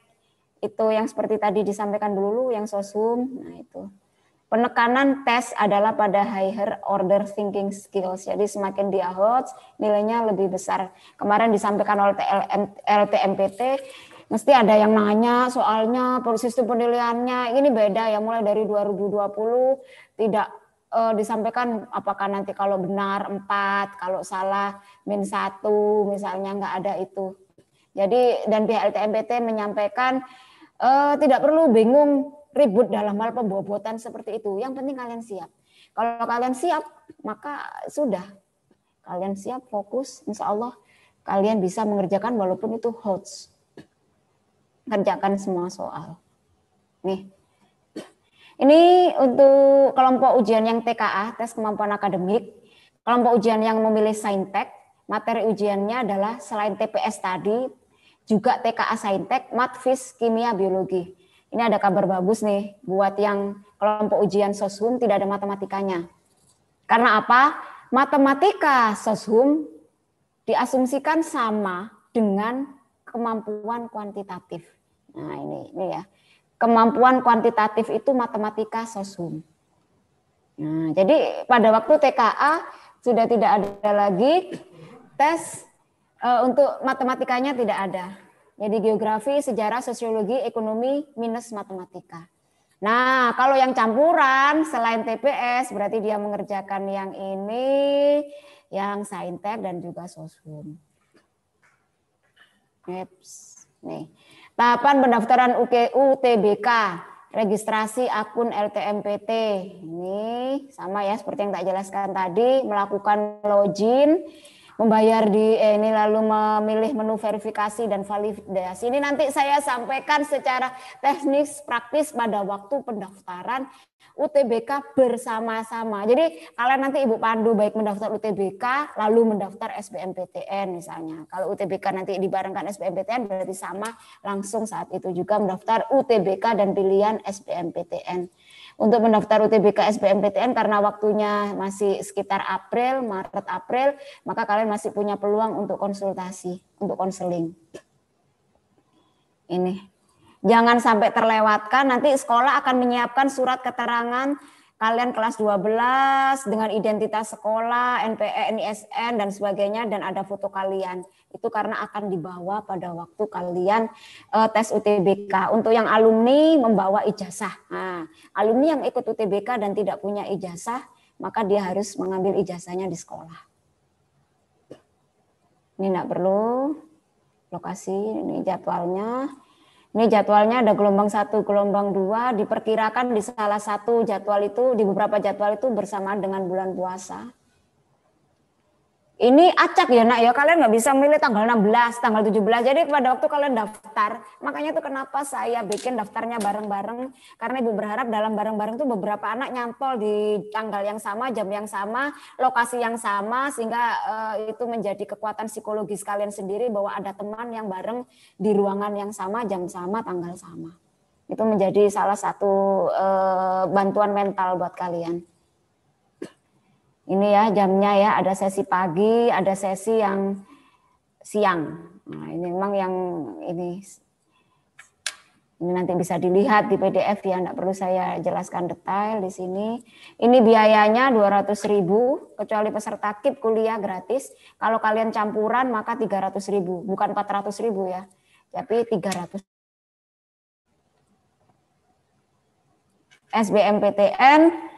itu yang seperti tadi disampaikan dulu, yang sosum. Nah itu penekanan tes adalah pada higher order thinking skills. Jadi semakin dia hot, nilainya lebih besar. Kemarin disampaikan oleh LTMPT, mesti ada yang nanya soalnya sistem penilaiannya ini beda ya, mulai dari 2020 tidak disampaikan apakah nanti kalau benar 4, kalau salah -1, misalnya nggak ada itu. Jadi dan pihak LTMPT menyampaikan tidak perlu bingung ribut dalam hal pembobotan seperti itu. Yang penting kalian siap. Kalau kalian siap, maka sudah. Kalian siap, fokus, insya Allah kalian bisa mengerjakan walaupun itu HOTS. Kerjakan semua soal. Nih. Ini untuk kelompok ujian yang TKA, tes kemampuan akademik. Kelompok ujian yang memilih saintek, materi ujiannya adalah selain TPS tadi, juga TKA saintek, mat, fis, kimia, biologi. Ini ada kabar bagus nih buat yang kelompok ujian soshum tidak ada matematikanya. Karena apa? Matematika soshum diasumsikan sama dengan kemampuan kuantitatif. Nah ini ya. Kemampuan kuantitatif itu matematika soshum. Nah, jadi pada waktu TKA sudah tidak ada lagi tes untuk matematikanya, tidak ada. Jadi geografi, sejarah, sosiologi, ekonomi minus matematika. Nah, kalau yang campuran selain TPS berarti dia mengerjakan yang ini, yang saintek dan juga soshum. Nih. Tahapan pendaftaran UTBK, registrasi akun LTMPT. Ini sama ya seperti yang tak jelaskan tadi, melakukan login, membayar di ini lalu memilih menu verifikasi dan validasi. Ini nanti saya sampaikan secara teknis praktis pada waktu pendaftaran UTBK bersama-sama. Jadi kalian nanti Ibu pandu baik mendaftar UTBK lalu mendaftar SBMPTN misalnya. Kalau UTBK nanti dibarengkan SBMPTN berarti sama langsung saat itu juga mendaftar UTBK dan pilihan SBMPTN. Untuk mendaftar UTBK SBMPTN karena waktunya masih sekitar April, Maret April, maka kalian masih punya peluang untuk konsultasi, untuk konseling. Ini. Jangan sampai terlewatkan, nanti sekolah akan menyiapkan surat keterangan kalian kelas 12 dengan identitas sekolah, NPE, NISN dan sebagainya dan ada foto kalian. Itu karena akan dibawa pada waktu kalian tes UTBK. Untuk yang alumni membawa ijazah. Nah, alumni yang ikut UTBK dan tidak punya ijazah, maka dia harus mengambil ijazahnya di sekolah. Ini enggak perlu lokasi, ini jadwalnya. Ini jadwalnya ada gelombang 1, gelombang 2, diperkirakan di salah satu jadwal itu, di beberapa jadwal itu bersamaan dengan bulan puasa. Ini acak ya nak ya, kalian nggak bisa milih tanggal 16, tanggal 17. Jadi pada waktu kalian daftar, makanya itu kenapa saya bikin daftarnya bareng-bareng. Karena Ibu berharap dalam bareng-bareng itu beberapa anak nyantol di tanggal yang sama, jam yang sama, lokasi yang sama, sehingga itu menjadi kekuatan psikologis kalian sendiri bahwa ada teman yang bareng di ruangan yang sama, jam sama, tanggal sama. Itu menjadi salah satu bantuan mental buat kalian. Ini ya jamnya ya, ada sesi pagi, ada sesi yang siang. Nah, ini memang yang ini nanti bisa dilihat di PDF ya, enggak perlu saya jelaskan detail di sini. Ini biayanya 200.000, kecuali peserta KIP kuliah gratis. Kalau kalian campuran maka 300.000, bukan 400.000 ya, tapi 300. SBMPTN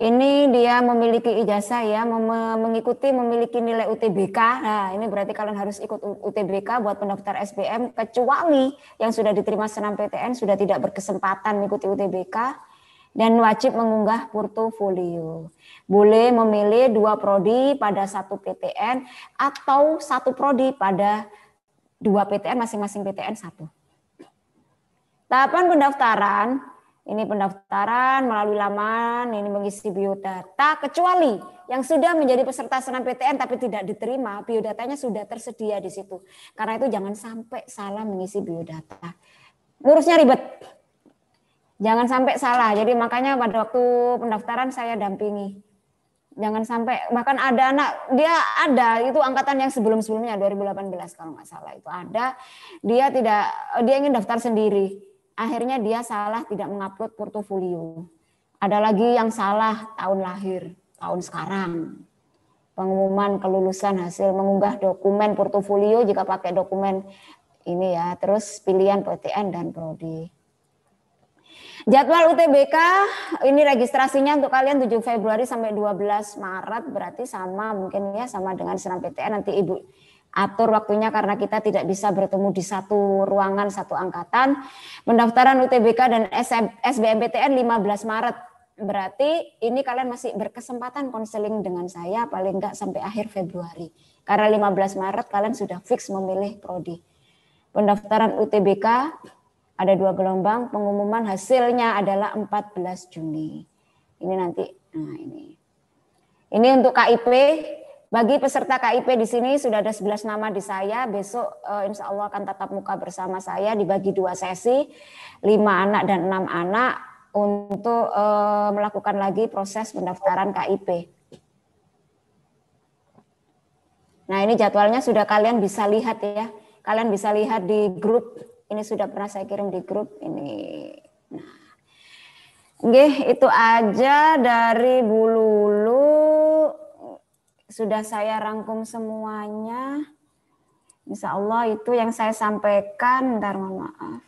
Ini dia memiliki ijazah ya, memiliki nilai UTBK. Nah, ini berarti kalian harus ikut UTBK buat pendaftar SBM, kecuali yang sudah diterima senam PTN sudah tidak berkesempatan mengikuti UTBK dan wajib mengunggah portofolio. Boleh memilih 2 prodi pada 1 PTN atau 1 prodi pada 2 PTN, masing-masing PTN 1. Tahapan pendaftaran. Ini pendaftaran melalui laman, ini mengisi biodata, kecuali yang sudah menjadi peserta senam PTN tapi tidak diterima, biodatanya sudah tersedia di situ. Karena itu jangan sampai salah mengisi biodata. Ngurusnya ribet. Jangan sampai salah. Jadi makanya pada waktu pendaftaran saya dampingi. Jangan sampai, bahkan ada anak, dia ada, itu angkatan yang sebelum-sebelumnya, 2018 kalau nggak salah itu ada, dia ingin daftar sendiri. Akhirnya dia salah tidak mengupload portofolio. Ada lagi yang salah tahun lahir, tahun sekarang. Pengumuman kelulusan hasil mengunggah dokumen portofolio jika pakai dokumen ini ya, terus pilihan PTN dan prodi. Jadwal UTBK ini registrasinya untuk kalian 7 Februari sampai 12 Maret, berarti sama mungkin ya, sama dengan senam PTN. Nanti Ibu atur waktunya karena kita tidak bisa bertemu di satu ruangan, satu angkatan. Pendaftaran UTBK dan SBMPTN 15 Maret. Berarti ini kalian masih berkesempatan konseling dengan saya paling enggak sampai akhir Februari. Karena 15 Maret kalian sudah fix memilih prodi. Pendaftaran UTBK ada 2 gelombang, pengumuman hasilnya adalah 14 Juni. Ini nanti, nah ini. Ini untuk KIP. Bagi peserta KIP di sini sudah ada 11 nama di saya. Besok insya Allah akan tatap muka bersama saya dibagi 2 sesi, 5 anak dan 6 anak untuk melakukan lagi proses pendaftaran KIP. Nah ini jadwalnya sudah kalian bisa lihat ya. Kalian bisa lihat di grup. Ini sudah pernah saya kirim di grup ini. Nah, oke, itu aja dari Bu Lulu. Sudah saya rangkum semuanya. Insya Allah itu yang saya sampaikan. Bentar, mohon maaf.